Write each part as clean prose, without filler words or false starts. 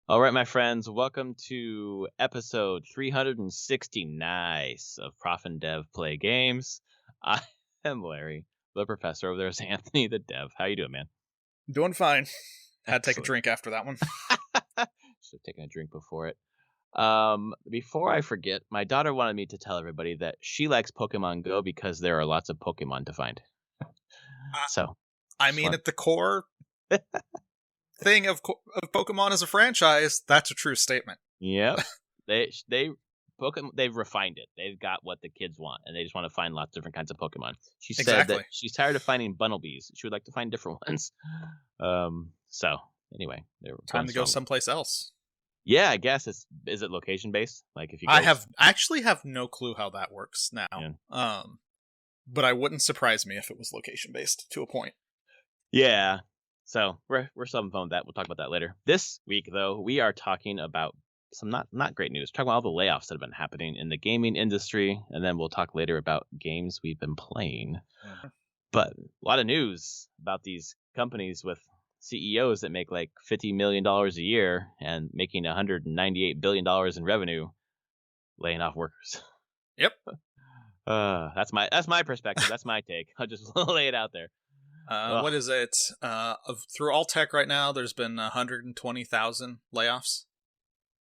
All right, my friends, welcome to episode 360 nice of Prof and Dev Play Games. I am Larry, the professor. Over there is Anthony, the dev. How you doing, man? Doing fine. Had to take a Excellent. drink after that one. Should have taken a drink before it. Before I forget, my daughter wanted me to tell everybody that she likes Pokemon Go because there are lots of Pokemon to find. So, I just mean, want- at the core thing of Pokemon as a franchise, that's a true statement. Yep. Pokemon, they've refined it. They've got what the kids want, and they just want to find lots of different kinds of Pokemon. She said that Exactly. she's tired of finding Bunnelbees. She would like to find different ones. So anyway, they're Time to go someplace else. Yeah, I guess is it location based? Like if you I actually have no clue how that works now. Yeah. But I wouldn't surprise me if it was location based to a point. Yeah. So we're still having fun with that. We'll talk about that later. This week, though, we are talking about some not great news. Talking about all the layoffs that have been happening in the gaming industry, and then we'll talk later about games we've been playing. Mhm. But a lot of news about these companies with CEOs that make like $50 million a year and making $198 billion in revenue, laying off workers. Yep. That's my perspective. That's my take. I'll just lay it out there. What is it? Through all tech right now, there's been 120,000 layoffs.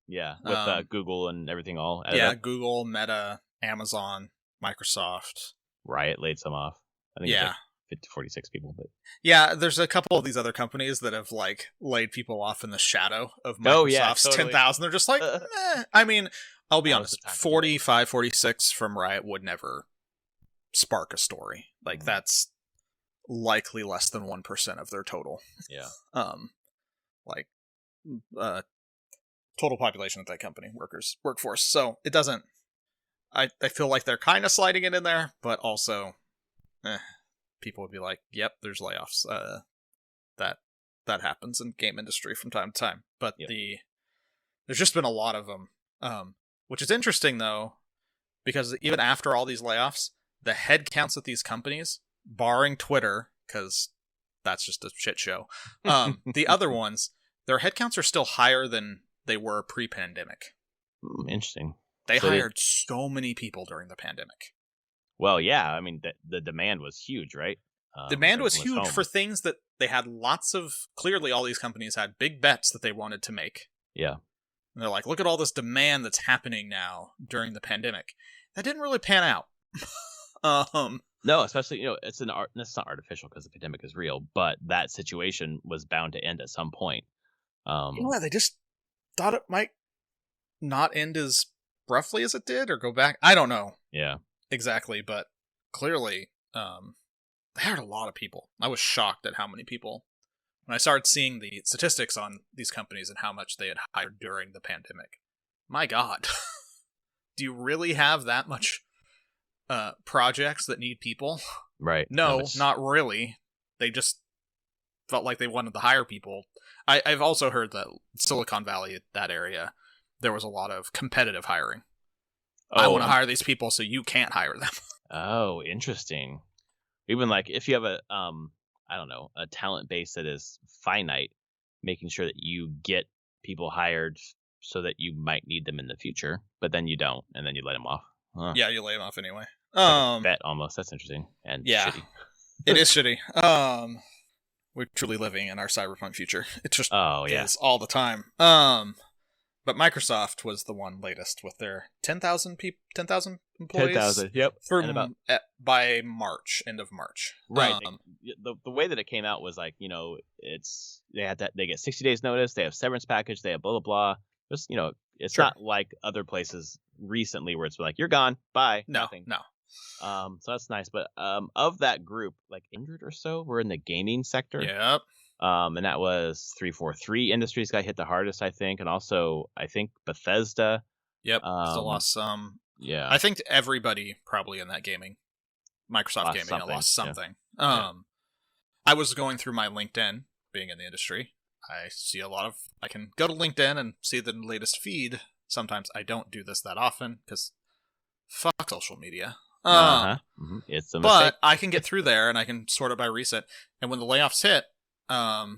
Yeah, with Google and everything all. Google, Meta, Amazon, Microsoft. Riot laid some off. I think it's like 50, 46 people. But yeah, there's a couple of these other companies that have like laid people off in the shadow of Microsoft's 10,000. They're just like, I mean, I'll be honest, 45, 46 from Riot would never spark a story. Like that's likely less than 1% of their total. Yeah. Total population of that company, workforce. So it doesn't. I feel like they're kind of sliding it in there, but also, people would be like, "Yep, there's layoffs." That happens in game industry from time to time. But there's just been a lot of them, which is interesting though, because even after all these layoffs, the head counts at these companies, barring Twitter, because that's just a shit show. The other ones, their headcounts are still higher than they were pre-pandemic. Interesting. They hired so many people during the pandemic. Well, yeah. I mean, the demand was huge, right? Demand was huge for things that they had lots of... Clearly, all these companies had big bets that they wanted to make. Yeah. And they're like, look at all this demand that's happening now during the pandemic. That didn't really pan out. No, especially, it's not artificial because the pandemic is real, but that situation was bound to end at some point. They just thought it might not end as roughly as it did or go back. I don't know. Yeah. Exactly, but clearly they hired a lot of people. I was shocked at how many people. When I started seeing the statistics on these companies and how much they had hired during the pandemic. My God. Do you really have that much projects that need people? Right. No, not really. They just felt like they wanted to hire people. I've also heard that Silicon Valley, that area, there was a lot of competitive hiring. I want to hire these people, so you can't hire them. Oh, interesting. Even like if you have a a talent base that is finite, making sure that you get people hired so that you might need them in the future, but then you don't, and then you let them off. Yeah, you lay them off anyway. Like a bet almost. That's interesting and shitty. It is shitty. We're truly living in our cyberpunk future. It just is all the time. But Microsoft was the one latest with their 10,000 employees. 10,000. Yep. By March, end of March. Right. The way that it came out was like, they get 60 days notice, they have severance package, they have blah blah blah. Just it's not like other places recently where it's like you're gone, bye, nothing. No. So that's nice. But of that group, like 100 or so were in the gaming sector. Yep. And that was 343 Industries got hit the hardest, I think, and also I think Bethesda. Yep. Still lost some. Yeah. I think everybody probably in that Microsoft gaming lost something. I was going through my LinkedIn, being in the industry. I see I can go to LinkedIn and see the latest feed. Sometimes I don't do this that often because fuck social media. It's a mistake. But I can get through there and I can sort it by recent. And when the layoffs hit, I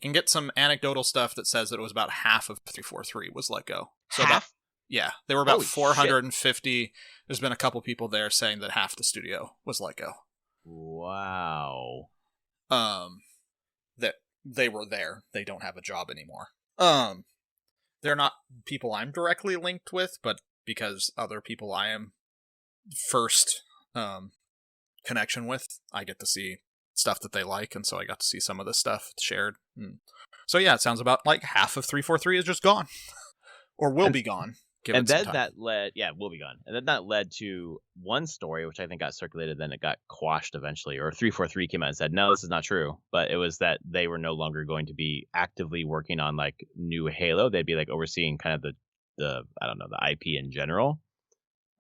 can get some anecdotal stuff that says that it was about half of 343 was let go. So Half? yeah, they were about Holy 450. There's been a couple people there saying that half the studio was let go. Wow. That they were there. They don't have a job anymore. They're not people I'm directly linked with, but because other people I am first connection with, I get to see stuff that they like, and so I got to see some of this stuff shared. So yeah, it sounds about like half of 343 is just gone. Or will be gone. And then that led, will be gone. And then that led to one story, which I think got circulated, then it got quashed eventually, or 343 came out and said, no, this is not true. But it was that they were no longer going to be actively working on like new Halo. They'd be like overseeing kind of the I don't know, the IP in general.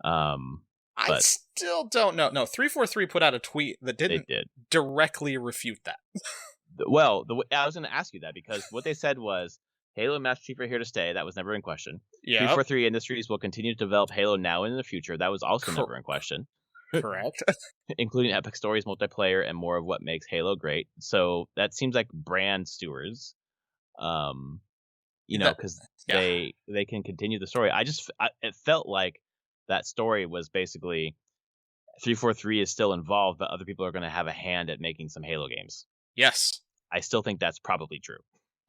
I still don't know. No, 343 put out a tweet that didn't directly refute that. Well, I was going to ask you that because what they said was, Halo and Master Chief are here to stay. That was never in question. Yeah. 343 Industries will continue to develop Halo now and in the future. That was also never in question. Correct. Including Epic Stories, multiplayer, and more of what makes Halo great. So that seems like brand stewards, because they can continue the story. It felt like that story was basically 343 is still involved, but other people are going to have a hand at making some Halo games. Yes. I still think that's probably true.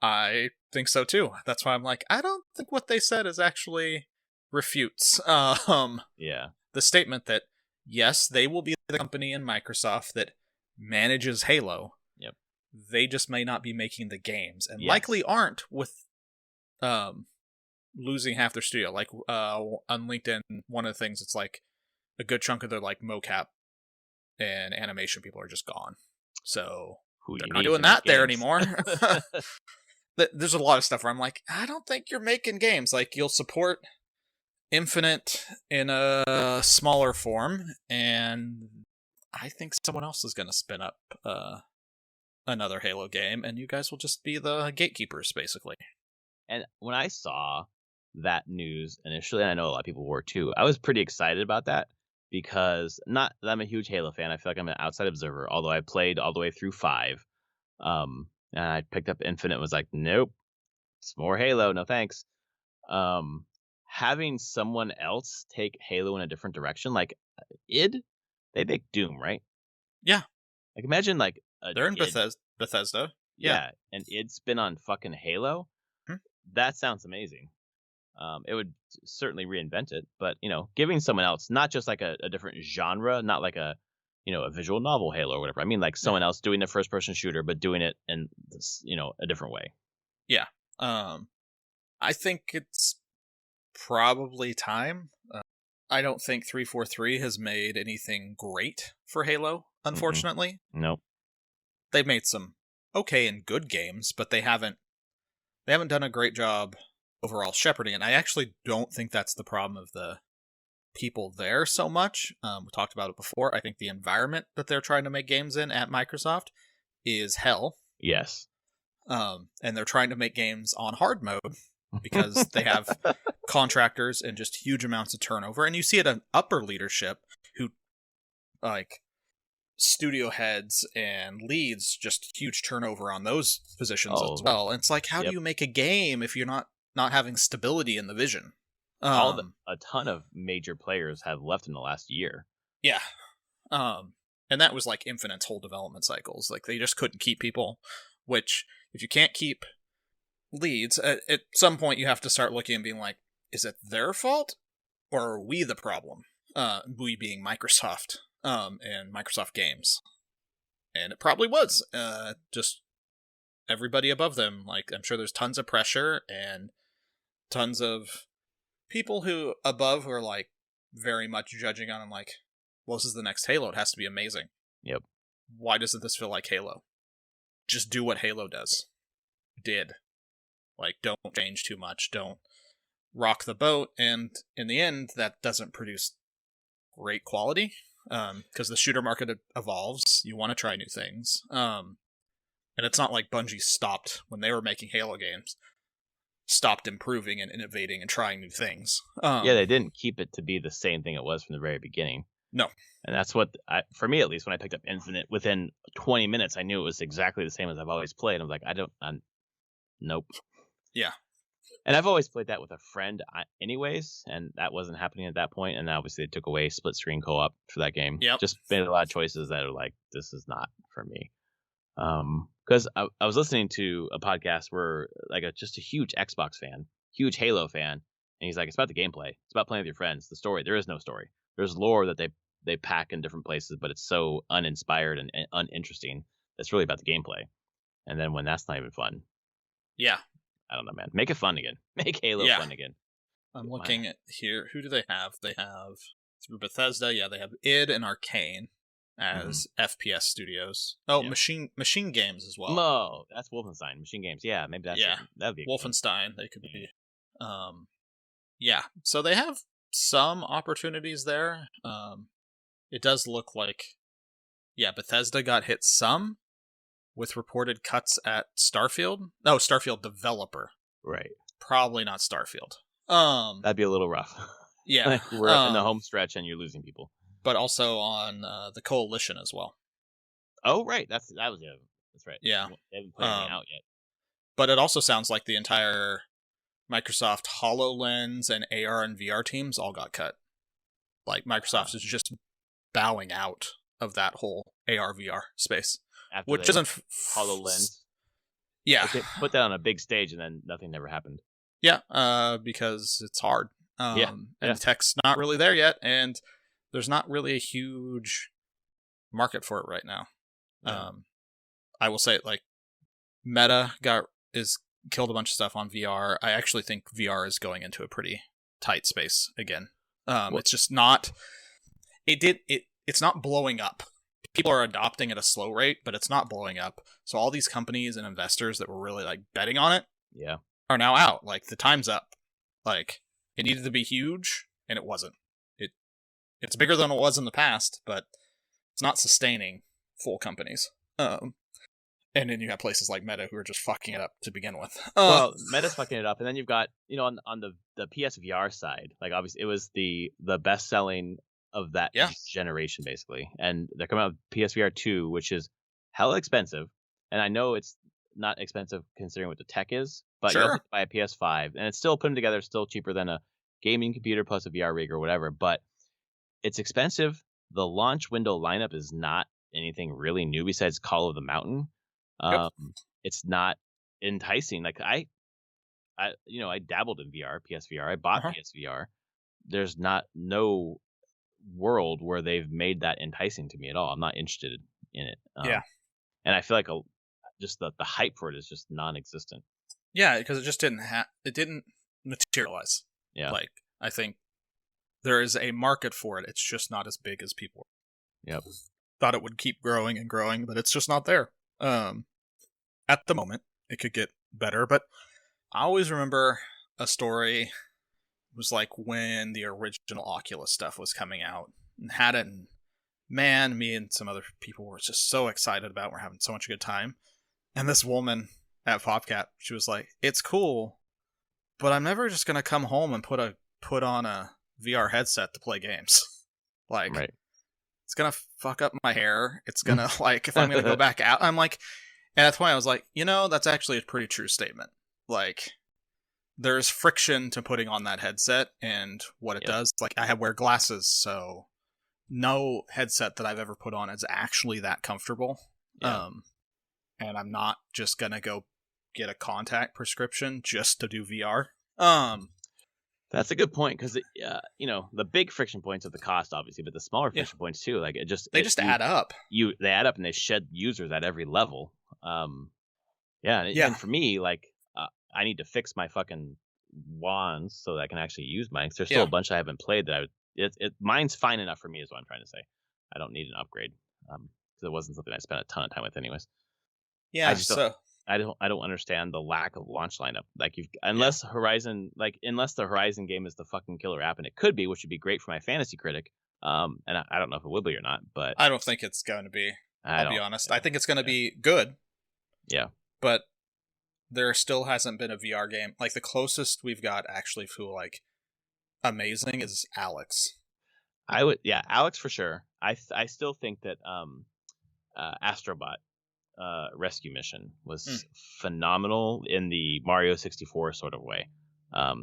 I think so too. That's why I'm like, I don't think what they said is actually refutes the statement that yes, they will be the company in Microsoft that manages Halo. Yep. They just may not be making the games, and likely aren't with losing half their studio. Like on LinkedIn, one of the things, it's like a good chunk of their like mocap and animation people are just gone. So they're not doing that there anymore. There's a lot of stuff where I'm like, I don't think you're making games. Like, you'll support Infinite in a smaller form, and I think someone else is going to spin up another Halo game, and you guys will just be the gatekeepers, basically. And when I saw that news initially, and I know a lot of people were too, I was pretty excited about that because not that I'm a huge Halo fan. I feel like I'm an outside observer, although I played all the way through 5. And I picked up Infinite and was like, nope, it's more Halo, no thanks. Having someone else take Halo in a different direction, like id, they make Doom, right? Yeah. Like imagine like they're in Bethesda. Yeah, and id spin on fucking Halo. That sounds amazing. It would certainly reinvent it, but giving someone else, not just like a different genre, not like a visual novel Halo or whatever. I mean, like someone else doing a first-person shooter, but doing it in this, a different way. Yeah. I think it's probably time. I don't think 343 has made anything great for Halo, unfortunately. Nope. They've made some okay and good games, but they haven't done a great job overall shepherding. And I actually don't think that's the problem of the people there so much. We talked about it before. I think the environment that they're trying to make games in at Microsoft is hell. Yes. And they're trying to make games on hard mode because they have contractors and just huge amounts of turnover. And you see it in upper leadership who, like, studio heads and leads, just huge turnover on those positions as well. And it's like, how do you make a game if you're not having stability in the vision? A ton of major players have left in the last year. Yeah. And that was like Infinite's whole development cycles. Like, they just couldn't keep people, which if you can't keep leads, at some point you have to start looking and being like, is it their fault or are we the problem? We being Microsoft, and Microsoft Games. And it probably was. Just everybody above them. Like, I'm sure there's tons of pressure and tons of people who are like very much judging on them, like, well, this is the next Halo, it has to be amazing. Yep. Why doesn't this feel like Halo? Just do what Halo did. Like, don't change too much, don't rock the boat, and in the end that doesn't produce great quality, because the shooter market evolves. You want to try new things, and it's not like Bungie stopped when they were making Halo games, stopped improving and innovating and trying new things. They didn't keep it to be the same thing it was from the very beginning. No. And that's what, for me at least, when I picked up Infinite, within 20 minutes, I knew it was exactly the same as I've always played. I was like, Nope. Yeah. And I've always played that with a friend anyways, and that wasn't happening at that point. And obviously they took away split screen co-op for that game. Yep. Just made a lot of choices that are like, this is not for me. Because I was listening to a podcast where like just a huge Xbox fan, huge Halo fan, and he's like, it's about the gameplay. It's about playing with your friends. The story, there is no story. There's lore that they pack in different places, but it's so uninspired and uninteresting. It's really about the gameplay. And then when that's not even fun. Yeah. I don't know, man. Make it fun again. Make Halo fun again. I'm looking at here. Who do they have? They have through Bethesda. Yeah, they have id and Arcane as FPS studios. Oh, Yeah. Machine Games as well. No, that's Wolfenstein. Machine Games. Yeah, maybe that's that'd be Wolfenstein. They could be. Yeah. So they have some opportunities there. It does look like, Bethesda got hit some with reported cuts at Starfield. No, Starfield developer. right. Probably not Starfield. That'd be a little rough. Yeah. Like we're in the home stretch and you're losing people. But also on the Coalition as well. Oh, right. That was the other. That's right. Yeah. They haven't played anything out yet. But it also sounds like the entire Microsoft HoloLens and AR and VR teams all got cut. Like Microsoft is just bowing out of that whole AR VR space. After Which isn't HoloLens. Yeah. They put that on a big stage and then nothing never happened. Yeah, because it's hard. And the tech's not really there yet, and there's not really a huge market for it right now. Yeah. I will say, like, Meta killed a bunch of stuff on VR. I actually think VR is going into a pretty tight space again. It's just not. It's not blowing up. People are adopting at a slow rate, but it's not blowing up. So all these companies and investors that were really like betting on it, are now out. Like the time's up. Like it needed to be huge, and it wasn't. It's bigger than it was in the past, but it's not sustaining full companies. And then you have places like Meta who are just fucking it up to begin with. Well, Meta's fucking it up, and then you've got on the PSVR side, like obviously it was the best selling of that generation basically, and they're coming out with PSVR 2, which is hella expensive, and I know it's not expensive considering what the tech is, but you have to buy a PS5, and it's still putting together still cheaper than a gaming computer plus a VR rig or whatever, but it's expensive. The launch window lineup is not anything really new besides Call of the Mountain. It's not enticing. Like I dabbled in VR, PSVR. I bought PSVR. There's no world where they've made that enticing to me at all. I'm not interested in it. And I feel like just the hype for it is just non-existent. Yeah, because it just didn't materialize. Yeah, like I think there is a market for it. It's just not as big as people. Yep. Thought it would keep growing and growing, but it's just not there. At the moment, it could get better, but I always remember a story. It was like when the original Oculus stuff was coming out and had it, and man, me and some other people were just so excited about it. We're having so much good time. And this woman at PopCap, she was like, "It's cool, but I'm never just gonna come home and put on a VR headset to play games. Like, it's gonna fuck up my hair. It's gonna like if I'm gonna go back out, I'm like." And that's why I was like, that's actually a pretty true statement. Like, there's friction to putting on that headset and what it does. Like, I wear glasses, so no headset that I've ever put on is actually that comfortable. And I'm not just gonna go get a contact prescription just to do VR. That's a good point, because the big friction points are the cost, obviously, but the smaller friction points too. Like they just add up. They add up and they shed users at every level. And for me, like I need to fix my fucking wands so that I can actually use mine. There's still a bunch I haven't played that mine's fine enough for me, is what I'm trying to say. I don't need an upgrade because it wasn't something I spent a ton of time with, anyways. Yeah, I don't understand the lack of launch lineup. Like unless the Horizon game is the fucking killer app, and it could be, which would be great for my fantasy critic. And I don't know if it will be or not, but I don't think it's going to be. I'll be honest. I think it's going to be good. Yeah. But there still hasn't been a VR game. Like the closest we've got actually feel like amazing is Alex. Alex for sure. I still think that Astrobot rescue mission was phenomenal in the Mario 64 sort of way. I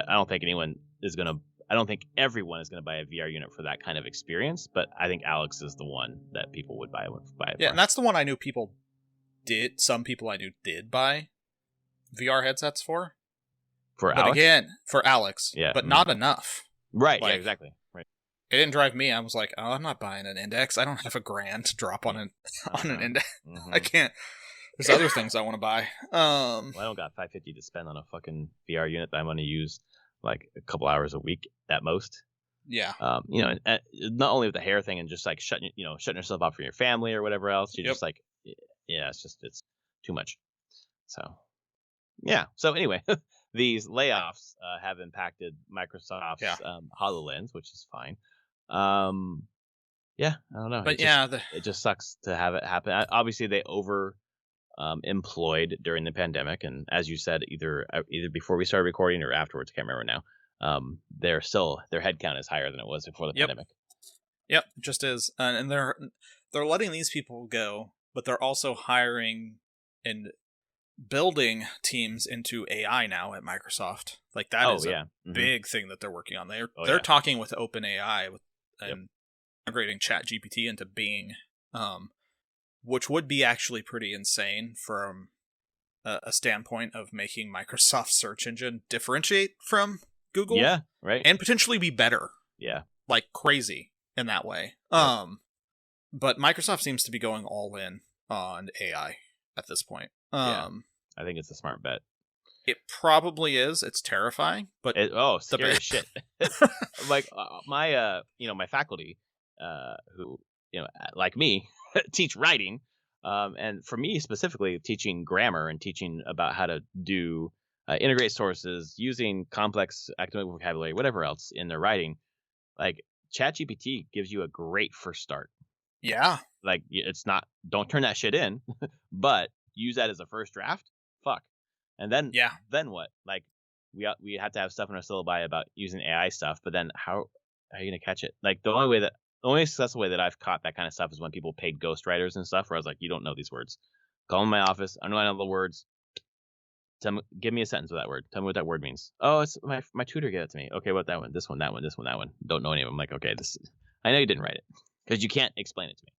don't think anyone is gonna. I don't think everyone is gonna buy a VR unit for that kind of experience, but I think Alex is the one that people would buy it Yeah, for. and that's the one I knew people did. Some people I knew did buy VR headsets for. For but Alex? Again, for Alex. Yeah. But not enough. Right, Like, yeah, exactly. Right. It didn't drive me. I was like, oh, I'm not buying an Index. I don't have $1,000 to drop on an Index. I can't. There's other things I want to buy. Well, I don't got $550 to spend on a fucking VR unit that I'm going to use like a couple hours a week at most. Yeah. And not only with the hair thing and just like shutting yourself off from your family or whatever else. You're just like, yeah, it's too much. So, yeah. So anyway, these layoffs have impacted Microsoft's HoloLens, which is fine. Yeah, I don't know. But it just sucks to have it happen. Obviously, they employed during the pandemic, and as you said, either before we started recording or afterwards, I can't remember now. Their headcount is higher than it was before the pandemic. Yep, it just is, and they're letting these people go, but they're also hiring and building teams into AI now at Microsoft. Like that is a big thing that they're working on. They're talking with OpenAI and integrating ChatGPT into Bing. Which would be actually pretty insane from a standpoint of making Microsoft's search engine differentiate from Google. Yeah, right. And potentially be better. Yeah. Like crazy in that way. But Microsoft seems to be going all in on AI at this point. I think it's a smart bet. It probably is. It's terrifying, but scary as shit. Like my faculty, who like me, teach writing, and for me specifically, teaching grammar and teaching about how to do integrate sources using complex academic vocabulary, whatever else in their writing. Like ChatGPT gives you a great first start. Yeah. Like it's not. Don't turn that shit in, but use that as a first draft. Fuck. And then what? Like we have to have stuff in our syllabi about using AI stuff, but then how are you gonna catch it? Like the only successful way that I've caught that kind of stuff is when people paid ghostwriters and stuff, where I was like, you don't know these words. Call in my office. I know the words. Give me a sentence with that word. Tell me what that word means. Oh, it's my tutor gave it to me. Okay, what that one? This one, that one, this one, that one. Don't know any of them. I'm like, okay, I know you didn't write it because you can't explain it to me.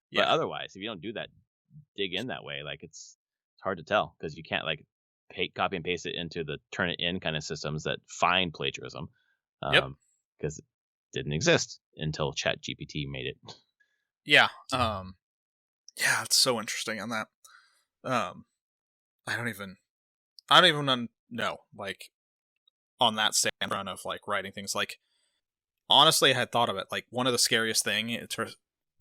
Yeah. But otherwise, if you don't do that, dig in that way, like it's hard to tell because you can't like copy and paste it into the turn it in kind of systems that find plagiarism. Because it didn't exist until ChatGPT made it. Yeah. It's so interesting on that. I don't even know, like, on that standpoint of, like, writing things. Like, honestly, I had thought of it. Like, one of the scariest things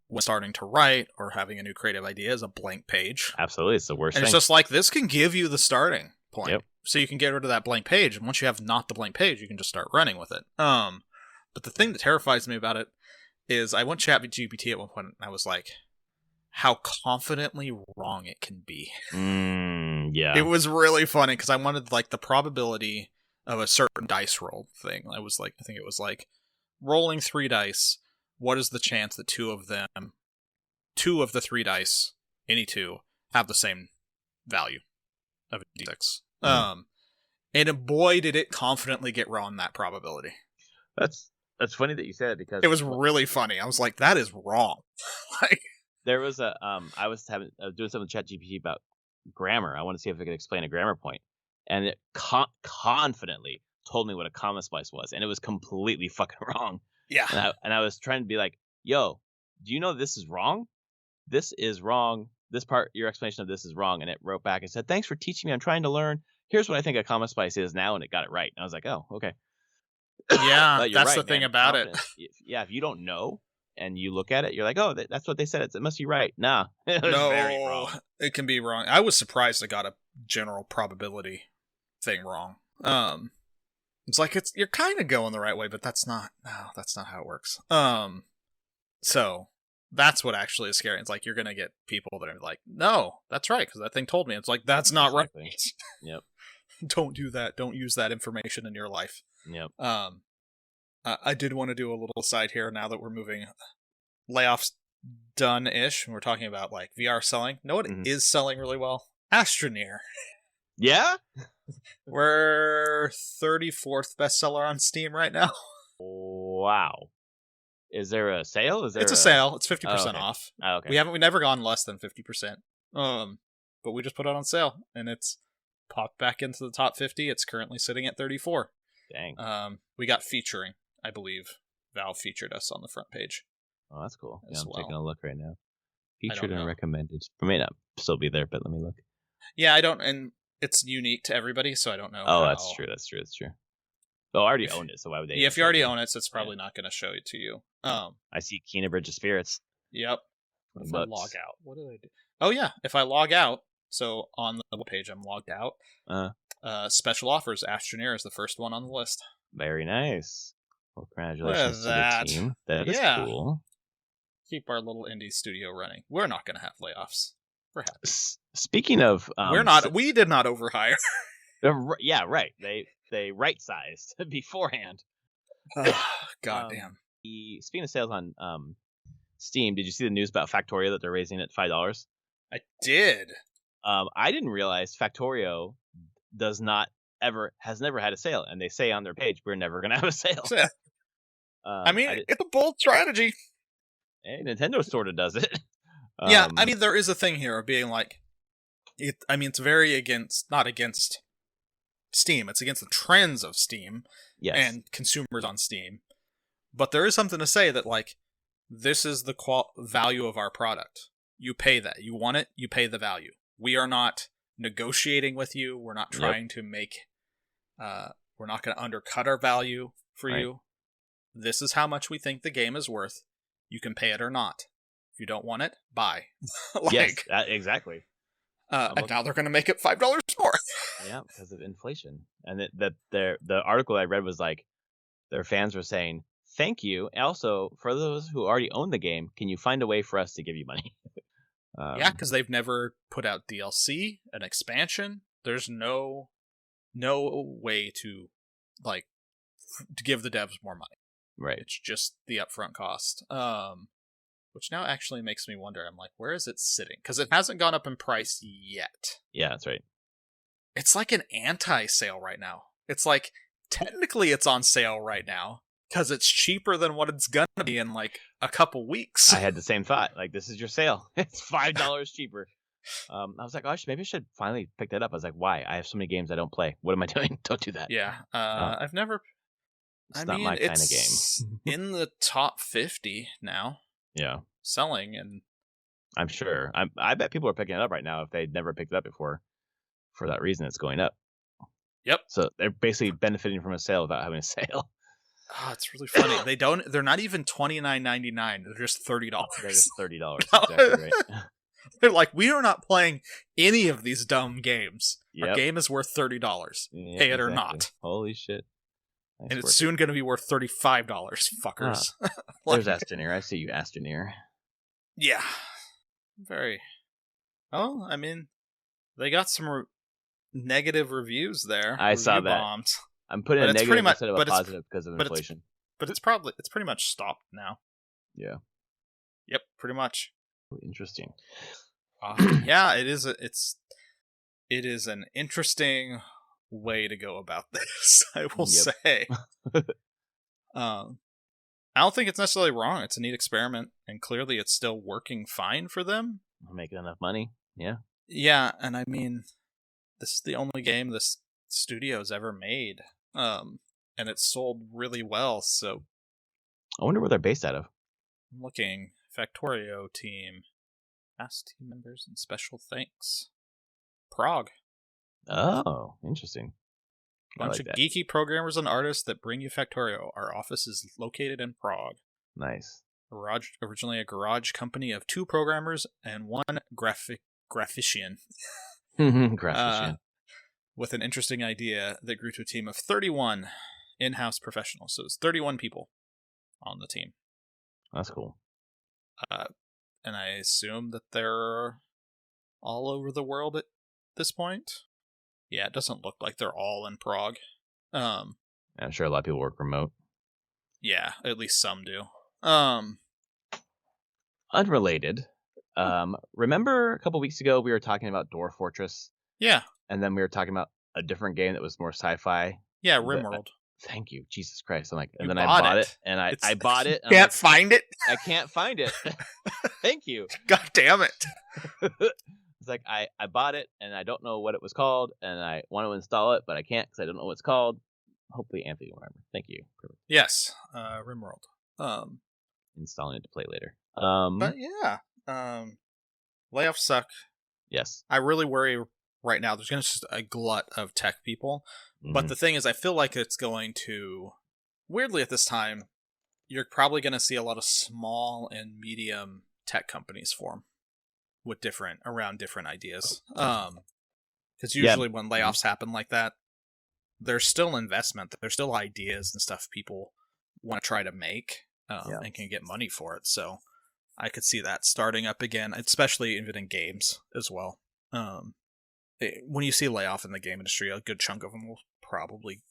when starting to write or having a new creative idea is a blank page. Absolutely. It's the worst thing. And it's just like, this can give you the starting point. Yep. So you can get rid of that blank page. And once you have not the blank page, you can just start running with it. But the thing that terrifies me about it is I went ChatGPT at one point and I was like, how confidently wrong it can be. Yeah. It was really funny because I wanted like the probability of a certain dice roll thing. I think it was like rolling 3 dice. What is the chance that two of the 3 dice, any two, have the same value of a d6? And boy, did it confidently get wrong that probability. That's funny that you said it because it was really funny. I was like, that is wrong. Like. There was I was doing something with ChatGPT about grammar. I want to see if I could explain a grammar point, and it confidently told me what a comma splice was, and it was completely fucking wrong. Yeah. And I was trying to be like, "Yo, do you know this is wrong? This is wrong. This part, your explanation of this is wrong." And it wrote back and said, "Thanks for teaching me. I'm trying to learn. Here's what I think a comma splice is now," and it got it right. And I was like, "Oh, okay." Yeah, that's right, the thing about confidence. If you don't know. And you look at it, you're like, oh, that's what they said. It must be right. Nah, it was very wrong. It can be wrong. I was surprised I got a general probability thing wrong. It's like you're kind of going the right way, but that's not how it works. So that's what actually is scary. It's like you're gonna get people that are like, no, that's right, because that thing told me. It's like that's not right. Yep. Don't do that. Don't use that information in your life. Yep. I did want to do a little aside here now that we're moving. Layoffs done-ish. We're talking about like VR selling. No, what is selling really well? Astroneer. Yeah? We're 34th bestseller on Steam right now. Wow. Is there a sale? It's a sale. It's 50% okay. off. Oh, okay. We never gone less than 50%. But we just put it on sale, and it's popped back into the top 50. It's currently sitting at 34. Dang. We got featuring, I believe. Valve featured us on the front page. Oh, that's cool. Yeah, I'm well. taking a look right now. Featured know. and recommended. It may not still be there, but let me look. Yeah, I don't, and it's unique to everybody, so I don't know. Oh, that's true. Oh, I already own it, so why would they? Yeah, if you already own it, so it's probably not going to show it to you. I see Kena Bridge of Spirits. Yep. If I log out, what did I do? Oh yeah, if I log out, so on the page I'm logged out. Special offers. Astroneer is the first one on the list. Very nice. Well, congratulations to the team. That is cool. Keep our little indie studio running. We're not going to have layoffs. We're happy. Speaking of, we're not. We did not overhire. Yeah, right. They right sized beforehand. God damn. Speaking of sales on Steam, did you see the news about Factorio that they're raising it $5? I did. I didn't realize Factorio has never had a sale, and they say on their page we're never going to have a sale. I mean, it's a bold strategy. Hey, Nintendo sort of does it. Yeah, I mean, there is a thing here of being like, it's very not against Steam. It's against the trends of Steam and consumers on Steam. But there is something to say that, like, this is the value of our product. You pay that. You want it, you pay the value. We are not negotiating with you. We're not trying to make... we're not going to undercut our value for you. This is how much we think the game is worth. You can pay it or not. If you don't want it, buy. Yes, exactly. And now they're going to make it $5 more. Yeah, because of inflation. And the article I read was like, their fans were saying, thank you. Also, for those who already own the game, can you find a way for us to give you money? Yeah, because they've never put out DLC, an expansion. There's no way to, like, to give the devs more money. Right. It's just the upfront cost. Which now actually makes me wonder, I'm like, where is it sitting? Because it hasn't gone up in price yet. Yeah, that's right. It's like an anti-sale right now. It's like, technically it's on sale right now, because it's cheaper than what it's gonna be in like a couple weeks. I had the same thought. Like, this is your sale. It's $5 cheaper. I was like, maybe I should finally pick that up. I was like, why? I have so many games I don't play. What am I doing? Don't do that. Yeah. I've never... It's not my kind of game. In the top 50 now. Yeah. Selling, and I'm sure. I bet people are picking it up right now if they'd never picked it up before. For that reason, it's going up. Yep. So they're basically benefiting from a sale without having a sale. Oh, it's really funny. They're not even $29.99. They're just $30. They're just $30. Exactly right. They're like, we are not playing any of these dumb games. Yep. Our game is worth $30. Pay it or not. Holy shit. Nice and it's soon going to be worth $35, fuckers. There's Astroneer. I see you, Astroneer. Yeah. Very. Oh, I mean, they got some negative reviews there. I saw that. Bombed. I'm putting a negative instead of a positive because of inflation. But it's pretty much stopped now. Yeah. Yep, pretty much. Interesting. Yeah, it is. It is an interesting way to go about this, I will say. I don't think it's necessarily wrong. It's a neat experiment, and clearly it's still working fine for them. Making enough money, yeah. Yeah, and I mean, this is the only game this studio's ever made, and it's sold really well, so... I wonder where they're based out of. I'm looking. Factorio team. Past team members and special thanks. Prague. Oh, interesting. Bunch of geeky programmers and artists that bring you Factorio. Our office is located in Prague. Nice. Originally a garage company of 2 programmers and 1 graphician. Graphician. With an interesting idea that grew to a team of 31 in-house professionals. So it's 31 people on the team. That's cool. And I assume that they're all over the world at this point. Yeah, it doesn't look like they're all in Prague. I'm sure a lot of people work remote. Yeah, at least some do. Unrelated. Remember a couple weeks ago we were talking about Dwarf Fortress, Yeah. and then we were talking about a different game that was more sci-fi. Yeah, that- RimWorld. Thank you, Jesus Christ! I'm like, and You then I bought bought it. it, and I bought it. And I'm Can't like, find it? I can't find it. Thank you. God damn it. It's like I bought it, and I don't know what it was called, and I want to install it, but I can't because I don't know what it's called. Hopefully, Anthony will remember. Thank you. Perfect. Yes, RimWorld. Installing it to play later. But yeah, layoffs suck. Yes. I really worry right now. There's going to just a glut of tech people. But Mhm. the thing is, I feel like it's going to, weirdly at this time, you're probably going to see a lot of small and medium tech companies form with around different ideas. Because usually when layoffs happen like that, there's still investment, there's still ideas and stuff people want to try to make and can get money for it. So I could see that starting up again, especially even in games as well. When you see layoff in the game industry, a good chunk of them will probably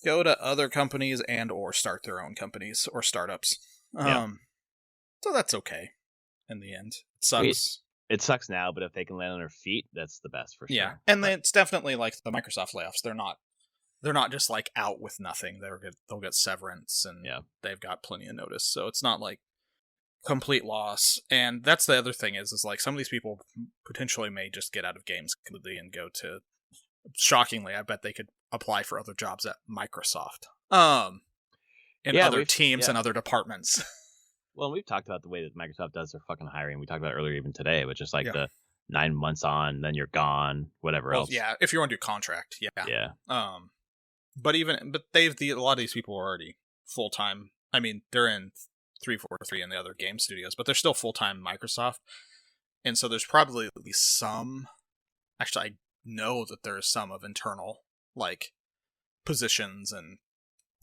go to other companies and or start their own companies or startups. So that's okay in the end. It sucks. It sucks now, but if they can land on their feet, that's the best for sure. Yeah, and it's definitely like the Microsoft layoffs. They're not just like out with nothing. They'll get severance, and they've got plenty of notice. So it's not like complete loss. And that's the other thing is like some of these people potentially may just get out of games completely and go to. Shockingly, I bet they could apply for other jobs at Microsoft. In other teams and other departments. Well, we've talked about the way that Microsoft does their fucking hiring. We talked about it earlier even today, but just like the 9 months on, then you're gone, whatever else. Yeah, if you want to do contract, Yeah. But a lot of these people are already full time. I mean, they're in 343 and the other game studios, but they're still full time Microsoft. And so there's probably at least some. Actually, I know that there is some of internal like positions and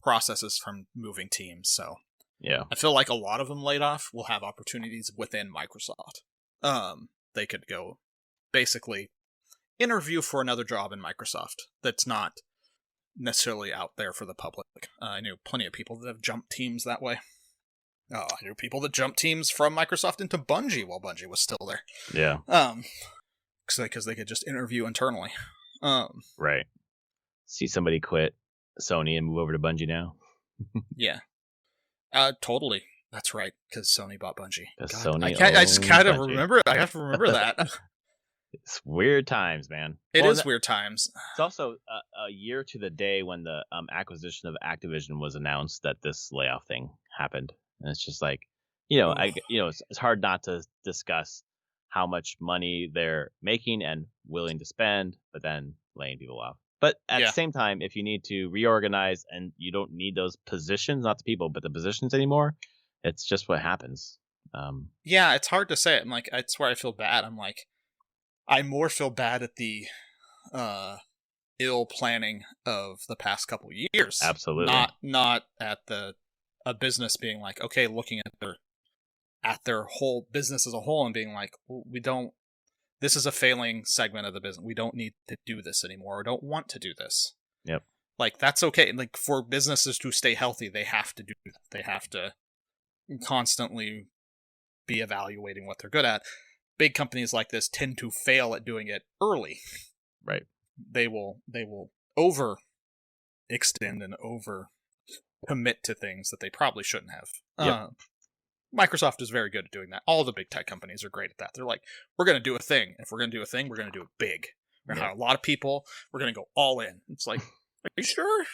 processes from moving teams. So yeah, I feel like a lot of them laid off will have opportunities within Microsoft. They could go basically interview for another job in Microsoft that's not necessarily out there for the public. I knew plenty of people that have jumped teams that way. I knew people that jumped teams from Microsoft into Bungie while Bungie was still there. Yeah. Because they could just interview internally. Right. See somebody quit Sony and move over to Bungie now. Yeah. Totally. That's right. Because Sony bought Bungie. Sony I just kind of remember. I have to remember that. It's weird times, man. It is weird times. It's also a year to the day when the acquisition of Activision was announced that this layoff thing happened, and it's just like, it's hard not to discuss how much money they're making and willing to spend, but then laying people off. But at the same time, if you need to reorganize and you don't need those positions, not the people, but the positions anymore, it's just what happens. Yeah, it's hard to say it. I'm like, it's where I feel bad. I'm like, I more feel bad at the ill planning of the past couple years. Absolutely. Not at a business being like, okay, looking at their whole business as a whole and being like, well, this is a failing segment of the business. We don't need to do this anymore. We don't want to do this. Yep. Like, that's okay. Like, for businesses to stay healthy, they have to do that. They have to constantly be evaluating what they're good at. Big companies like this tend to fail at doing it early. Right. They will over extend and over commit to things that they probably shouldn't have. Yep. Microsoft is very good at doing that. All the big tech companies are great at that. They're like, we're going to do a thing. If we're going to do a thing, we're going to do it big. We're going to hire a lot of people. We're going to go all in. It's like, are you sure?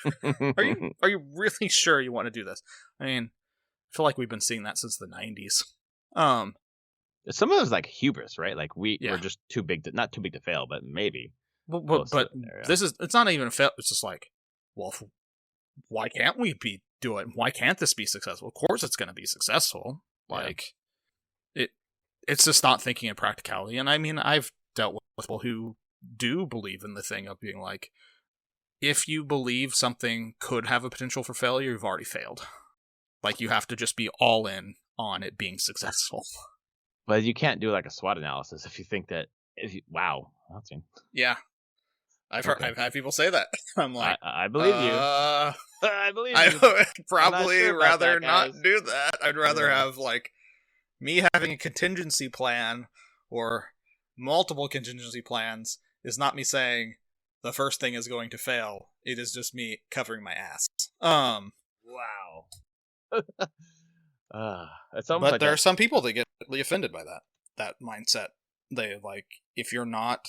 Are you really sure you want to do this? I mean, I feel like we've been seeing that since the 90s. Some of it was like hubris, right? Like we're just not too big to fail, but maybe. But it's not even a fail. It's just like, well, why can't we do it? Why can't this be successful? Of course it's going to be successful. Like, it's just not thinking in practicality. And I mean, I've dealt with people who do believe in the thing of being like, if you believe something could have a potential for failure, you've already failed. Like, you have to just be all in on it being successful. But you can't do like a SWOT analysis if you think that wow. Yeah. I've had people say that. I'm like, I believe you. I believe you. I would probably rather not do that. I'd rather have like Me having a contingency plan or multiple contingency plans is not me saying the first thing is going to fail. It is just me covering my ass. Wow. It's almost But like there are that. some people that get really offended by that mindset. They like, if you're not,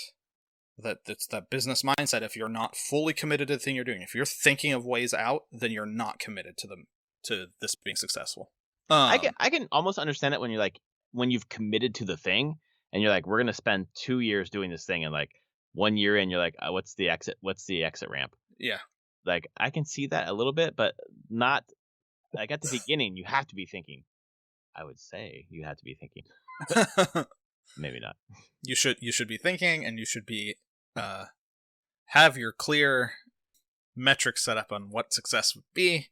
that's that business mindset. If you're not fully committed to the thing you're doing, if you're thinking of ways out, then you're not committed to this being successful. I can almost understand it when you're like, when you've committed to the thing and you're like, we're gonna spend 2 years doing this thing, and like 1 year in, you're like, what's the exit ramp? Yeah. Like, I can see that a little bit, but not like at the beginning. You have to be thinking. I would say you have to be thinking. Maybe not. You should be thinking, and you should be have your clear metrics set up on what success would be,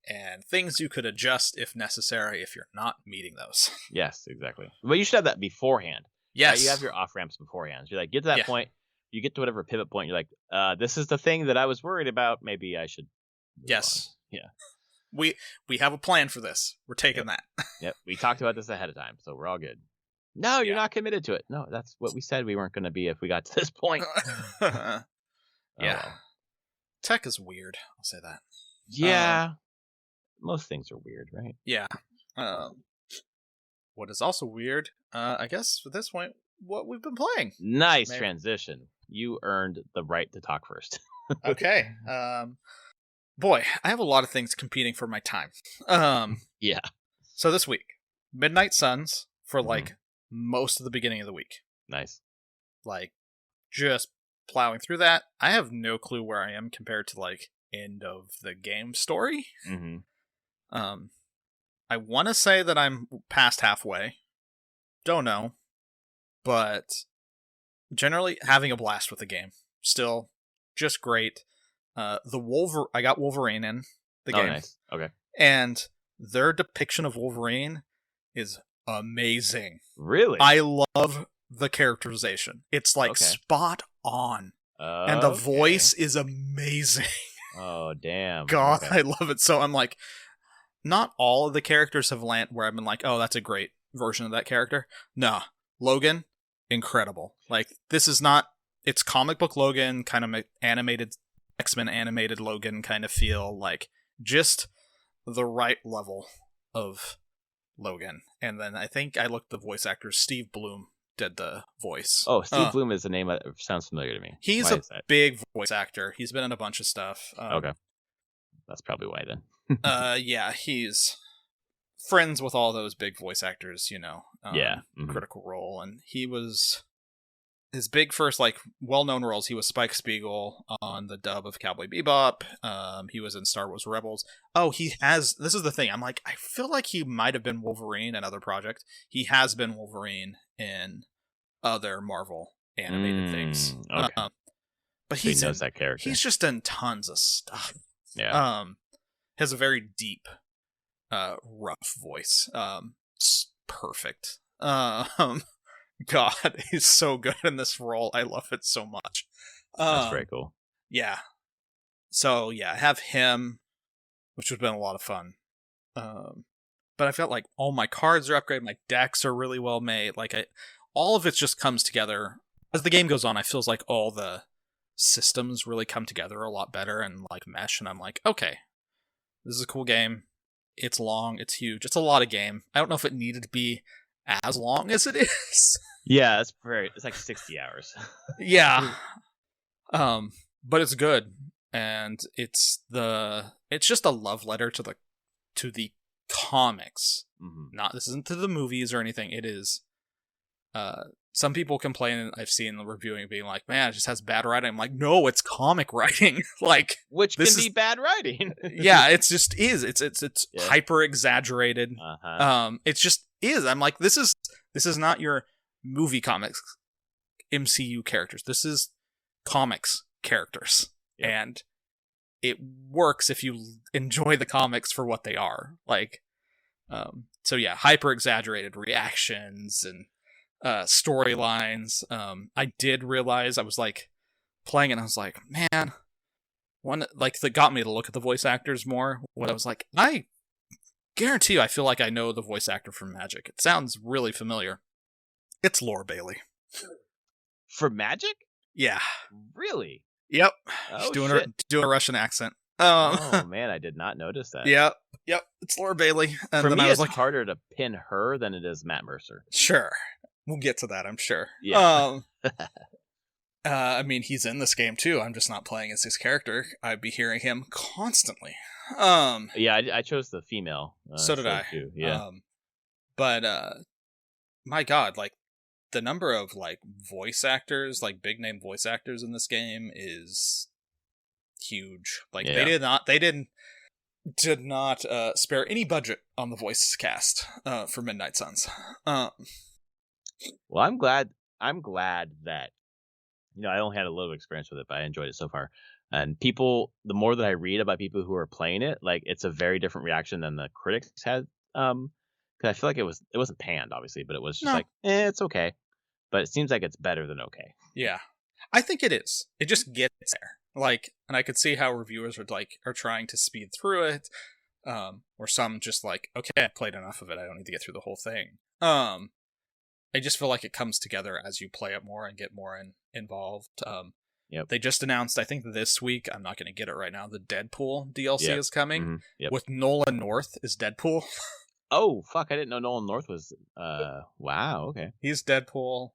and things you could adjust if necessary if you're not meeting those. Yes, exactly. But you should have that beforehand. Yes. Right? You have your off ramps beforehand. You're like, get to that point. You get to whatever pivot point. You're like, this is the thing that I was worried about. Maybe I should. Yes. On. Yeah. We have a plan for this. We're taking that. Yep. We talked about this ahead of time, so we're all good. No, you're not committed to it. No, that's what we said we weren't going to be if we got to this point. Yeah. Well. Tech is weird. I'll say that. Yeah. Most things are weird, right? Yeah. What is also weird, I guess, at this point, what we've been playing. Nice transition. You earned the right to talk first. Okay. Boy, I have a lot of things competing for my time. Yeah. So this week, Midnight Suns for like most of the beginning of the week. Nice. Like, just plowing through that. I have no clue where I am compared to like end of the game story. Mm-hmm. I want to say that I'm past halfway. Don't know. But generally having a blast with the game. Still just great. I got Wolverine in the game. Nice. Okay. And their depiction of Wolverine is amazing. Really? I love the characterization. It's like spot on. And the voice is amazing. Oh, damn. God, I love it. So I'm like, not all of the characters have landed where I've been like, oh, that's a great version of that character. Nah. Logan, incredible. Like, this is not, it's comic book Logan, kind of animated, X-Men animated Logan kind of feel, like, just the right level of Logan. And then I think I looked the voice actor, Steve Bloom did the voice. Oh, Steve Bloom is the name that sounds familiar to me. He's a big voice actor. He's been in a bunch of stuff. Okay. That's probably why then. Yeah, he's friends with all those big voice actors, you know. Critical Role. And he was his big first, like, well-known roles. He was Spike Spiegel on the dub of Cowboy Bebop. He was in Star Wars Rebels. Oh, this is the thing. I'm like, I feel like he might have been Wolverine in other projects. He has been Wolverine in other Marvel animated things. Okay. But he knows that character. He's just in tons of stuff. Yeah. Has a very deep, rough voice. It's perfect. God, he's so good in this role. I love it so much. That's very cool. Yeah. So, yeah, I have him, which has been a lot of fun. But I felt like all my cards are upgraded. My decks are really well made. Like, all of it just comes together. As the game goes on, I feels like all the systems really come together a lot better and, like, mesh. And I'm like, okay, this is a cool game. It's long. It's huge. It's a lot of game. I don't know if it needed to be as long as it is. Yeah, it's like 60 hours. Yeah. But it's good. And it's just a love letter to the comics. Mm-hmm. This isn't to the movies or anything. It is some people complain, and I've seen the reviewing being like, man, it just has bad writing. I'm like, no, it's comic writing. Like, which can be bad writing. Yeah, it's just is. It's hyper exaggerated. It just is. I'm like, this is not your movie comics MCU characters. This is comics characters. Yep. And it works if you enjoy the comics for what they are. Like, so yeah, hyper exaggerated reactions and storylines. I did realize I was like playing it and I was like, man, one like that got me to look at the voice actors more. What I was like, I guarantee you I feel like I know the voice actor from Magic. It sounds really familiar. It's Laura Bailey. For Magic? Yeah. Really? Yep. Oh, She's doing shit. doing a Russian accent. Oh, man, I did not notice that. Yep. It's Laura Bailey. And For then me, I was it's like, harder to pin her than it is Matt Mercer. sure. We'll get to that, I'm sure. Yeah. I mean, he's in this game too. I'm just not playing as his character. I'd be hearing him constantly. Yeah, I chose the female. So did I. Too. Yeah. But my God, like the number of like voice actors, like big name voice actors in this game is huge. Like Yeah. they did not spare any budget on the voice cast for Midnight Suns. Well, I'm glad that, I only had a little experience with it, but I enjoyed it so far. And people, the more that I read about people who are playing it, like it's a very different reaction than the critics had. Because I feel like it wasn't panned, obviously, but it was just it's okay. But it seems like it's better than okay. Yeah, I think it is. It just gets there. Like, and I could see how reviewers are trying to speed through it, or some just like, okay, I played enough of it, I don't need to get through the whole thing. I just feel like it comes together as you play it more and get more involved. Yep. They just announced, I think this week, I'm not going to get it right now, the Deadpool DLC is coming. Mm-hmm. Yep. With Nolan North as Deadpool. Oh, fuck, I didn't know Nolan North was, wow, okay. He's Deadpool.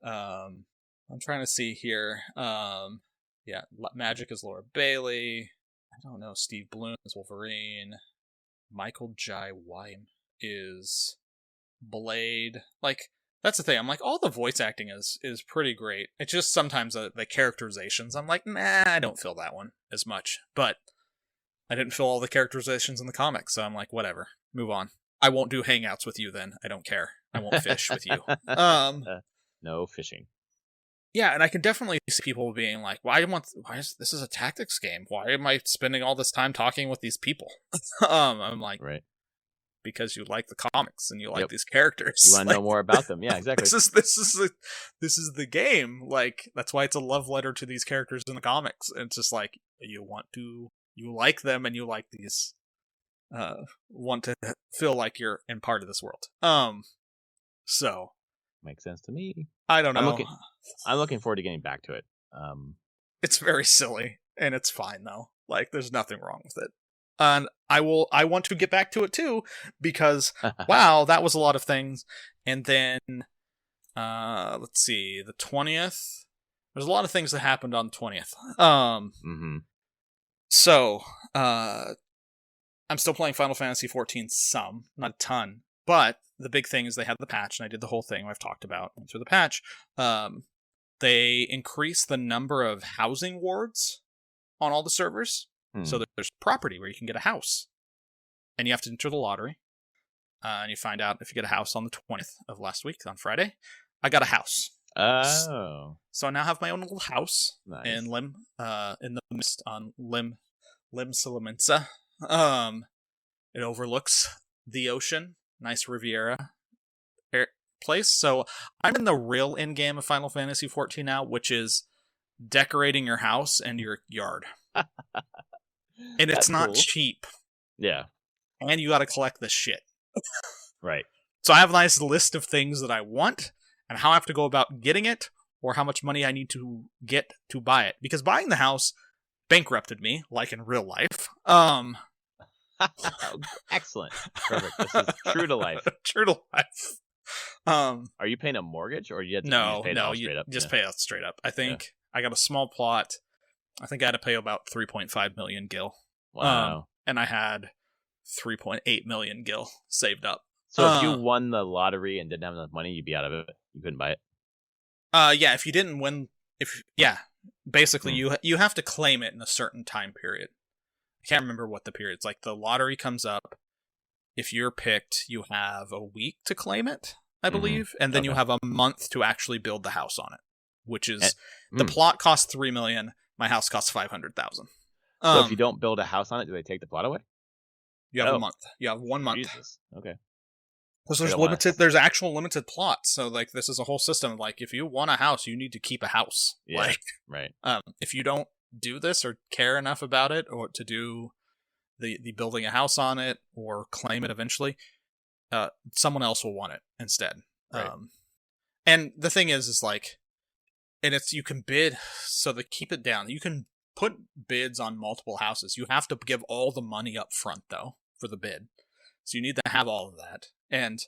I'm trying to see here. Yeah, Magic is Laura Bailey. I don't know, Steve Bloom is Wolverine. Michael Jai White is Blade. Like, that's the thing. I'm like, all the voice acting is pretty great. It's just sometimes the characterizations, I'm like, nah, I don't feel that one as much. But I didn't feel all the characterizations in the comics, so I'm like, whatever. Move on. I won't do hangouts with you then. I don't care. I won't fish with you. No fishing. Yeah, and I can definitely see people being like, this is a tactics game. Why am I spending all this time talking with these people? I'm like, right. Because you like the comics and you like these characters. You want to know more about them. Yeah, exactly. This is the game. Like, that's why it's a love letter to these characters in the comics. And it's just like, you like them and you like these, want to feel like you're in part of this world. So. Makes sense to me. I don't know. I'm looking forward to getting back to it. It's very silly, and it's fine though. Like, there's nothing wrong with it. And I want to get back to it too, because wow, that was a lot of things. And then, let's see, the 20th. There's a lot of things that happened on the 20th. Mm-hmm. So, I'm still playing Final Fantasy XIV some, not a ton, but the big thing is they had the patch, and I did the whole thing I've talked about through the patch. They increased the number of housing wards on all the servers. So there's property where you can get a house. And you have to enter the lottery. And you find out if you get a house on the 20th of last week, on Friday. I got a house. Oh. So I now have my own little house in Nice. in the mist on Lim Salamanca. It overlooks the ocean. Nice Riviera place. So I'm in the real end game of Final Fantasy XIV now, which is decorating your house and your yard. And it's not cheap. Yeah. And you gotta collect this shit. Right. So I have a nice list of things that I want and how I have to go about getting it, or how much money I need to get to buy it. Because buying the house bankrupted me, like in real life. Excellent. Perfect. This is true to life. True to life. Are you paying a mortgage, or you have to no, pay it all straight up? Just pay it straight up. I think I got a small plot. I think I had to pay about 3.5 million gil. Wow. And I had 3.8 million gil saved up. So if you won the lottery and didn't have enough money, you'd be out of it. You couldn't buy it. Yeah, if you didn't win, basically you have to claim it in a certain time period. I can't remember what the period's like. The lottery comes up. If you're picked, you have a week to claim it, I believe, and then you have a month to actually build the house on it, which is the plot costs 3 million. My house costs 500,000. So if you don't build a house on it, do they take the plot away? You have a month. You have 1 month. Jesus. Okay. Because there's actual limited plots. So like this is a whole system. Like if you want a house, you need to keep a house. Yeah. Right. If you don't do this or care enough about it or to do the building a house on it or claim it eventually, someone else will want it instead. Right. And the thing is like, and it's, you can bid, so to keep it down, you can put bids on multiple houses. You have to give all the money up front, though, for the bid. So you need to have all of that. And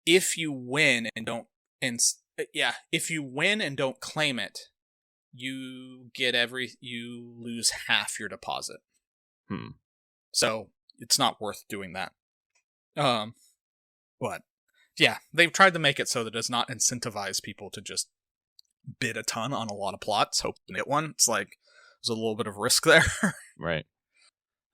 if you win and don't, if you win and don't claim it, you lose half your deposit. So it's not worth doing that. But yeah, they've tried to make it so that it does not incentivize people to just bid a ton on a lot of plots, hoping to hit one. It's like there's a little bit of risk there. Right.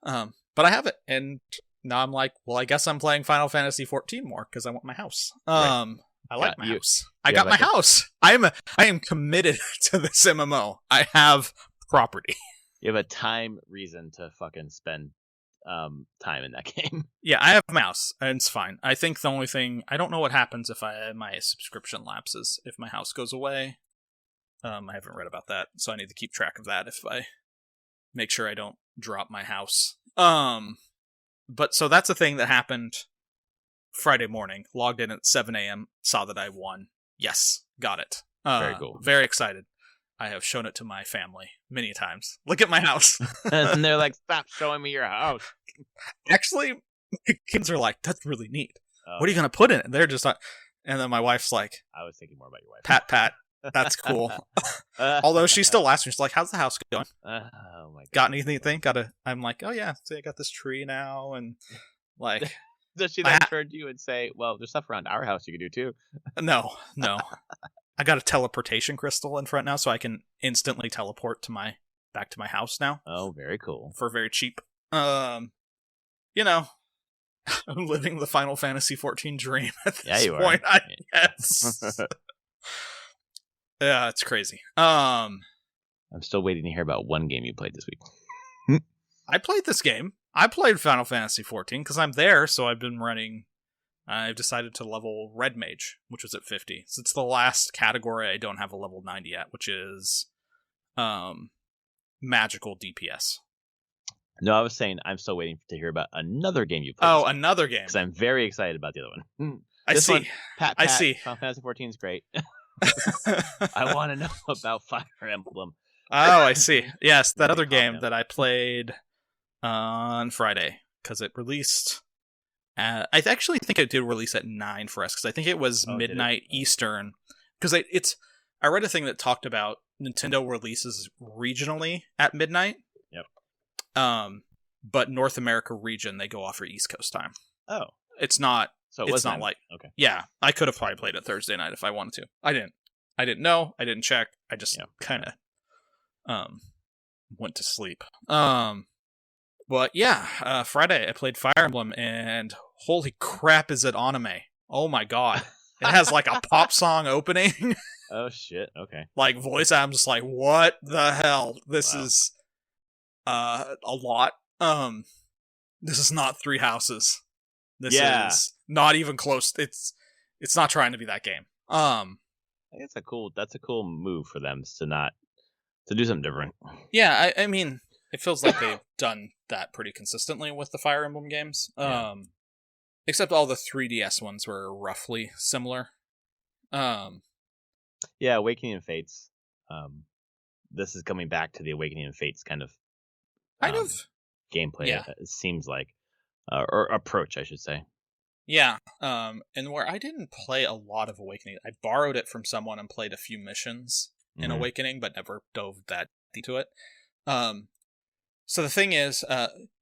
But I have it, and now I'm like, well, I guess I'm playing Final Fantasy 14 more because I want my house. Right. I like my house. I got my house. I am committed to this MMO. I have property. You have a time reason to fucking spend time in that game. Yeah, I have my house, and it's fine. I think the only thing, I don't know what happens if my subscription lapses, if my house goes away. I haven't read about that, so I need to keep track of that if I make sure I don't drop my house. But so that's a thing that happened Friday morning. Logged in at 7 a.m., saw that I won. Yes, got it. Very cool. Very excited. I have shown it to my family many times. Look at my house. And they're like, stop showing me your house. Actually, my kids are like, that's really neat. What are you going to put in it? And they're just like, and then my wife's like, I was thinking more about your wife. Pat. That's cool. Although she still asks me, she's like, how's the house going? Oh my God. Got anything? I'm like, oh yeah, so I got this tree now, and like. Does she then turn to you and say, well, there's stuff around our house you can do too? No. I got a teleportation crystal in front now, so I can instantly teleport back to my house now. Oh, very cool. For very cheap. I'm living the Final Fantasy 14 dream at this point. I guess. Yeah, it's crazy. I'm still waiting to hear about one game you played this week. I played this game. I played Final Fantasy 14 because I'm there, so I've decided to level Red Mage, which was at 50. So it's the last category I don't have a level 90 yet, which is magical DPS. No, I was saying I'm still waiting to hear about another game you played. Oh, another game. Because I'm very excited about the other one. I see. I see. Final Fantasy 14 is great. I want to know about Fire Emblem. Oh, I see. Yes, that other game that I played on Friday, because it released. I actually think it did release at 9 for us, because I think it was midnight Eastern. Because I read a thing that talked about Nintendo releases regionally at midnight. Yep. But North America region, they go off for East Coast time. Oh. It's not. So it's not like. Okay. Yeah, I could have probably played it Thursday night if I wanted to. I didn't know. I didn't check. I just kind of went to sleep. But yeah, Friday I played Fire Emblem, and holy crap, is it anime? Oh my god, it has like a pop song opening. Oh shit. Okay. Like voice, I'm just like, what the hell? This is a lot. This is not Three Houses. This is not even close. It's not trying to be that game. I think that's a cool move for them to do something different. Yeah, I mean, it feels like they've done that pretty consistently with the Fire Emblem games. Except all the 3DS ones were roughly similar. Yeah, Awakening and Fates. This is coming back to the Awakening and Fates kind of gameplay. Yeah. It seems like. Or approach, I should say. Yeah, and where I didn't play a lot of Awakening, I borrowed it from someone and played a few missions in Awakening, but never dove that deep into it. So the thing is,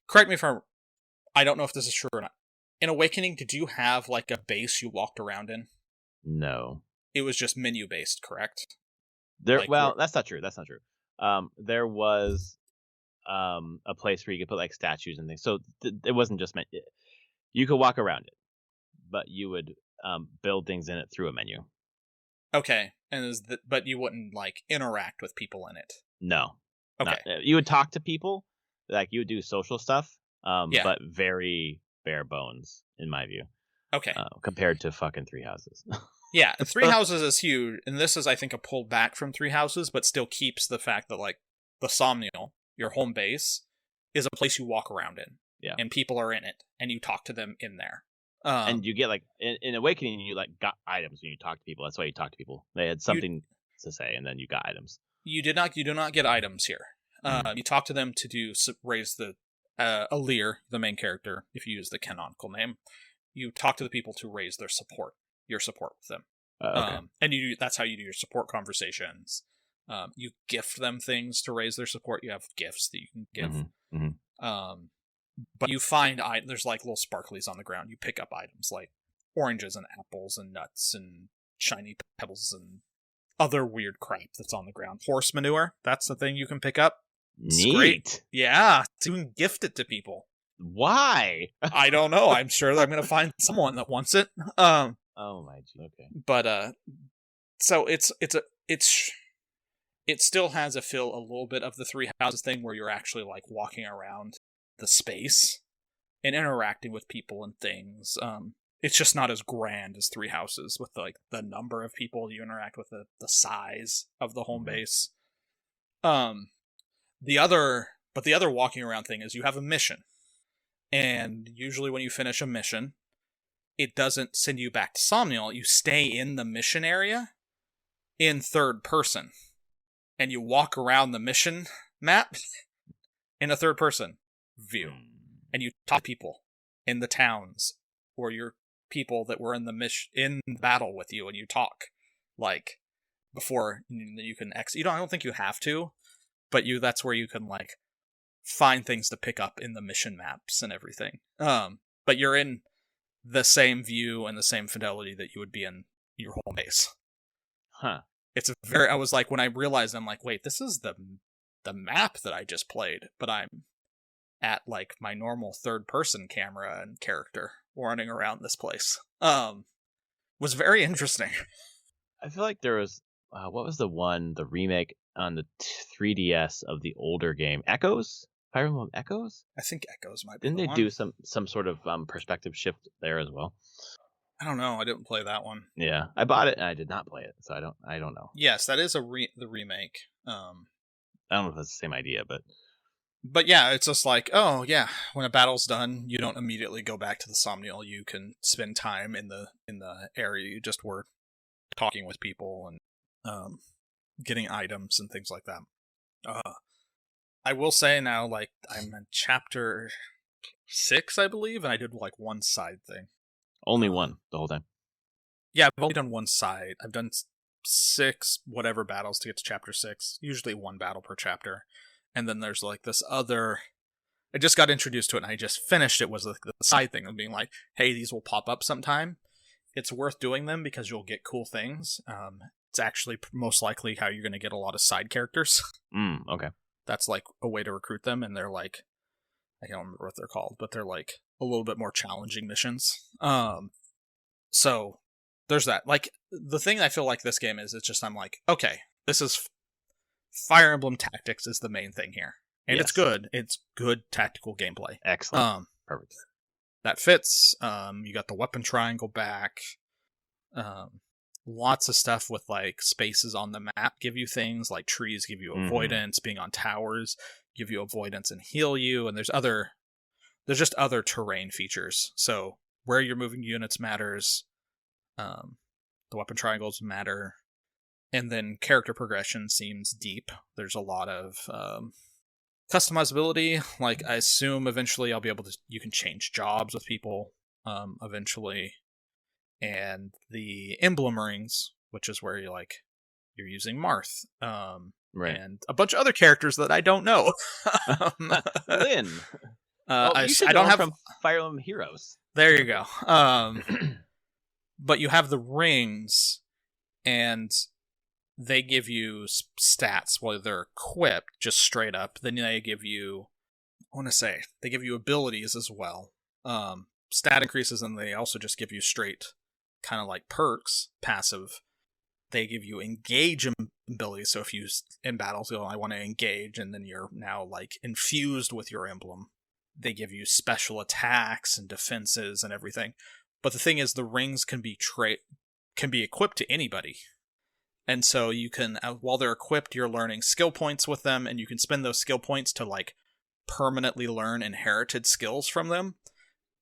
correct me if I don't know if this is true or not. In Awakening, did you have like a base you walked around in? No. It was just menu based, correct? That's not true. That's not true. There was a place where you could put like statues and things. So it wasn't just meant. You could walk around it, but you would build things in it through a menu. Okay, but you wouldn't like interact with people in it. No. Okay. You would talk to people, like you would do social stuff, but very bare bones in my view. Okay. Compared to fucking Three Houses. Yeah, Three Houses is huge, and this is I think a pull back from Three Houses, but still keeps the fact that like the Somnial, your home base, is a place you walk around in. Yeah. And people are in it, and you talk to them in there. And you get like in Awakening, you like got items when you talk to people. That's why you talk to people. They had something to say, and then you got items. You do not get items here. You talk to them to raise the Alir, the main character, if you use the canonical name. You talk to the people to raise your support with them. Okay. And that's how you do your support conversations. You gift them things to raise their support. You have gifts that you can give. But you find there's like little sparklies on the ground. You pick up items like oranges and apples and nuts and shiny pebbles and other weird crap that's on the ground. Horse manure, that's the thing you can pick up. It's Neat. Great. Yeah, you can gift it to people. Why? I don't know. I'm sure I'm going to find someone that wants it. Oh my god. Okay. But so it still has a feel a little bit of the Three Houses thing where you're actually like walking around the space and interacting with people and things. It's just not as grand as Three Houses with like the number of people you interact with, the size of the home base. The other walking around thing is you have a mission, and usually when you finish a mission, it doesn't send you back to Somniel. You stay in the mission area in third person, and you walk around the mission map in a third person view, and you talk to people in the towns or your people that were in the in battle with you, and you talk like before you can exit. I don't think you have to, but that's where you can like find things to pick up in the mission maps and everything. But you're in the same view and the same fidelity that you would be in your home base. Huh. I was like, when I realized, I'm like, wait, this is the map that I just played, but I'm at like my normal third person camera and character running around this place. Was very interesting. I feel like there was what was the remake on the 3DS of the older game, Echoes? Fire Emblem Echoes? I think Echoes might be. Didn't they do some sort of perspective shift there as well? I don't know. I didn't play that one. Yeah, I bought it and I did not play it, so I don't know. Yes, that is the remake. I don't know if that's the same idea, but yeah, it's just like, oh yeah, when a battle's done, you don't immediately go back to the Somniel. You can spend time in the area you just were talking with people and getting items and things like that. I will say now, like, I'm in chapter 6, I believe, and I did like one side thing. Only one the whole time. Yeah, I've only done one side. I've done 6 whatever battles to get to chapter 6. Usually one battle per chapter. And then there's like this other... I just got introduced to it and I just finished it, was like the side thing of being like, hey, these will pop up sometime. It's worth doing them because you'll get cool things. It's actually most likely how you're going to get a lot of side characters. Okay. That's like a way to recruit them, and they're like, I don't remember what they're called, but they're like a little bit more challenging missions. So there's that. Like, the thing I feel like this game is, it's just, I'm like, okay, this is Fire Emblem Tactics is the main thing here. And yes. It's good. It's good tactical gameplay. Excellent. Perfect. That fits. You got the weapon triangle back. Lots of stuff with like spaces on the map give you things, like trees give you avoidance, being on towers give you avoidance and heal you, and there's just other terrain features. So where you're moving units matters. The weapon triangles matter. And then character progression seems deep. There's a lot of customizability. Like, I assume eventually I'll be able to, you can change jobs with people eventually. And the emblem rings, which is where you're using Marth. Right. And a bunch of other characters that I don't know. Lynn. I don't have from Fire Emblem Heroes. There you go. But you have the rings, and they give you stats while they're equipped, just straight up. Then they give you, they give you abilities as well. Stat increases, and they also just give you straight kind of like perks, passive. They give you engage abilities, so if you in battles go, I want to engage, and then you're now like infused with your emblem. They give you special attacks and defenses and everything. But the thing is, the rings can be equipped to anybody. And so you can, while they're equipped, you're learning skill points with them, and you can spend those skill points to like permanently learn inherited skills from them,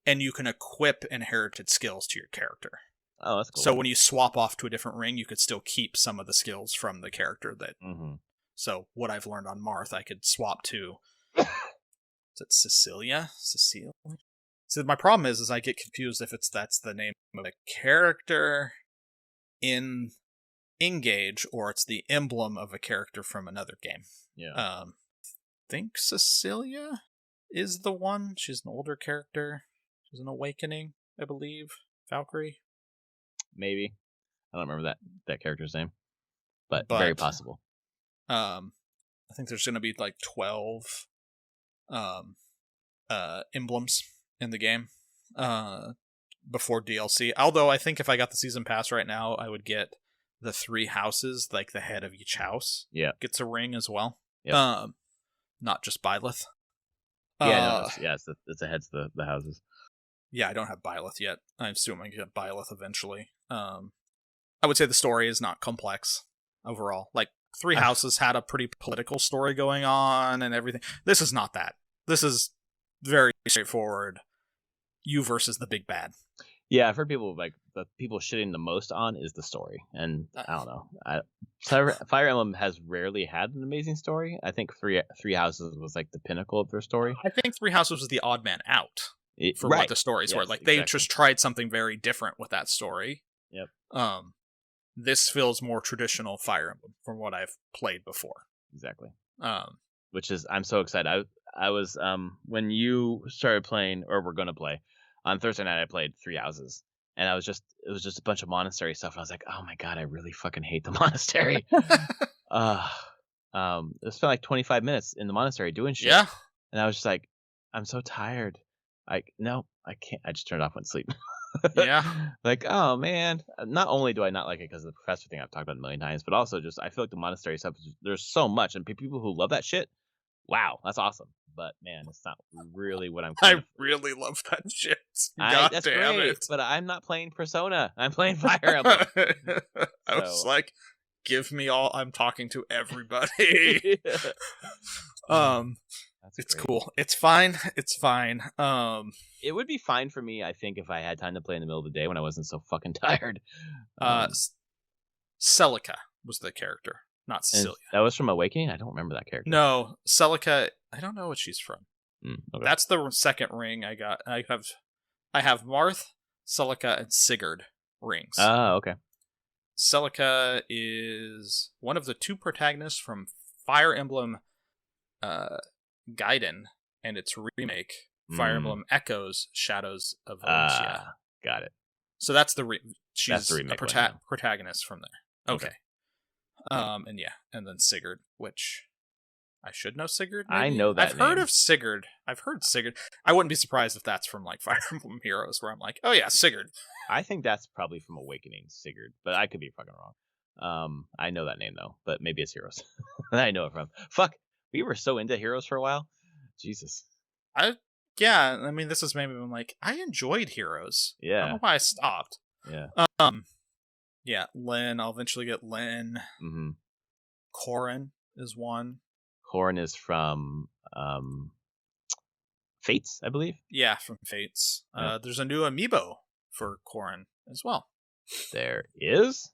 and you can equip inherited skills to your character. Oh, that's cool. So when you swap off to a different ring, you could still keep some of the skills from the character that. Mm-hmm. So what I've learned on Marth, I could swap to. Is it Cecilia? Cecile? So my problem is I get confused if that's the name of a character in Engage or it's the emblem of a character from another game. Yeah. I think Cecilia is the one. She's an older character. She's an Awakening, I believe. Valkyrie. Maybe. I don't remember that character's name, but very possible. I think there's going to be like 12 emblems in the game before DLC. Although I think if I got the season pass right now, I would get the 3 houses, like the head of each house. Yeah, gets a ring as well. Yeah. Not just Byleth. It's the heads of the houses. Yeah, I don't have Byleth yet. I'm assuming I get Byleth eventually. I would say the story is not complex overall. Like 3 houses had a pretty political story going on and everything. This is not that. This is very straightforward. You versus the big bad. Yeah, I've heard people like the people shitting the most on is the story, and I don't know. Fire Emblem has rarely had an amazing story. I think Three Houses was like the pinnacle of their story. I think 3 Houses was the odd man out for what the stories were. Like they just tried something very different with that story. Yep. This feels more traditional Fire Emblem from what I've played before. Exactly. Which is I'm so excited. I was when you started playing or were gonna play. On Thursday night, I played 3 Houses, and it was just a bunch of monastery stuff. And I was like, oh my god, I really fucking hate the monastery. I spent like 25 minutes in the monastery doing shit. Yeah. And I was just like, I'm so tired. No, I can't. I just turned it off and went to sleep. Yeah. Like, oh man. Not only do I not like it because of the professor thing I've talked about a million times, but also just I feel like the monastery stuff, there's so much, and people who love that shit, wow, that's awesome. But man, it's not really what I'm. I really love that shit. That's great, it. But I'm not playing Persona. I'm playing Fire Emblem. I was like, give me all. I'm talking to everybody. It's great. Cool. It's fine. It's fine. It would be fine for me, I think, if I had time to play in the middle of the day when I wasn't so fucking tired. Celica was the character. Not Cecilia. That was from Awakening? I don't remember that character. No, Celica, I don't know what she's from. Okay. That's the second ring I got. I have Marth, Celica, and Sigurd rings. Oh, okay. Celica is one of the 2 protagonists from Fire Emblem Gaiden and its remake, Fire Emblem Echoes, Shadows of Valencia. Got it. So that's she's the remake protagonist from there. Okay. And then Sigurd, which I should know Sigurd. Maybe? I know that I've heard of Sigurd. I've heard Sigurd. I wouldn't be surprised if that's from like Fire Emblem Heroes, where I'm like, oh yeah, Sigurd. I think that's probably from Awakening, Sigurd, but I could be fucking wrong. I know that name though, but maybe it's Heroes. I know it from. Fuck, we were so into Heroes for a while. Jesus. Yeah. I mean, this is maybe when like I enjoyed Heroes. Yeah. I don't know why I stopped. Yeah. Yeah, Lyn. I'll eventually get Lyn. Mm-hmm. Corrin is one. Corrin is from Fates, I believe. Yeah, from Fates. Yeah. There's a new amiibo for Corrin as well. There is?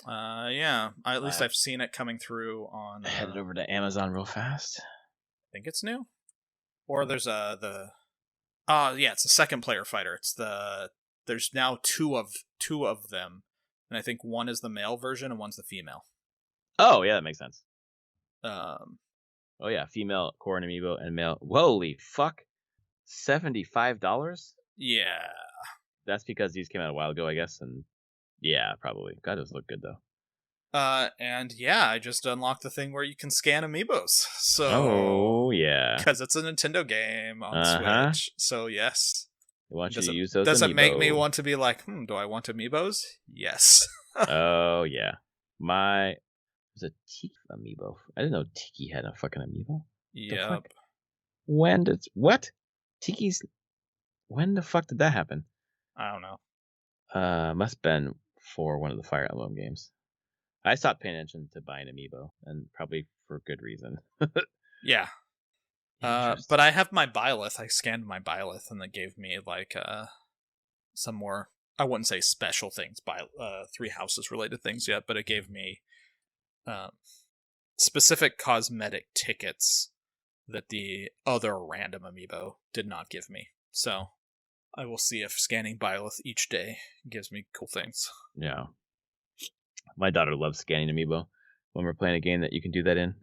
Yeah. At least I've seen it coming through on... Headed over to Amazon real fast. I think it's new. Or there's it's a second player fighter. There's now two of them. And I think one is the male version and one's the female. Oh, yeah, that makes sense. Oh, yeah, female Corrin amiibo and male. Holy fuck. $75? Yeah. That's because these came out a while ago, I guess. And yeah, probably. God, those look good, though. And yeah, I just unlocked the thing where you can scan amiibos. So. Oh, yeah. Because it's a Nintendo game on Switch. So, yes. I want you to use those Does amiibo. It make me want to be like, do I want amiibos? Yes. Oh, yeah. Was a Tiki amiibo. I didn't know Tiki had a fucking amiibo. Yep. What? Tiki's... When the fuck did that happen? I don't know. Must have been for one of the Fire Emblem games. I stopped paying attention to buying amiibo, and probably for good reason. Yeah. Interesting. But I have my Byleth. I scanned my Byleth, and they gave me like some more. I wouldn't say special things by 3 houses related things yet, but it gave me specific cosmetic tickets that the other random amiibo did not give me. So I will see if scanning Byleth each day gives me cool things. Yeah. My daughter loves scanning amiibo when we're playing a game that you can do that in.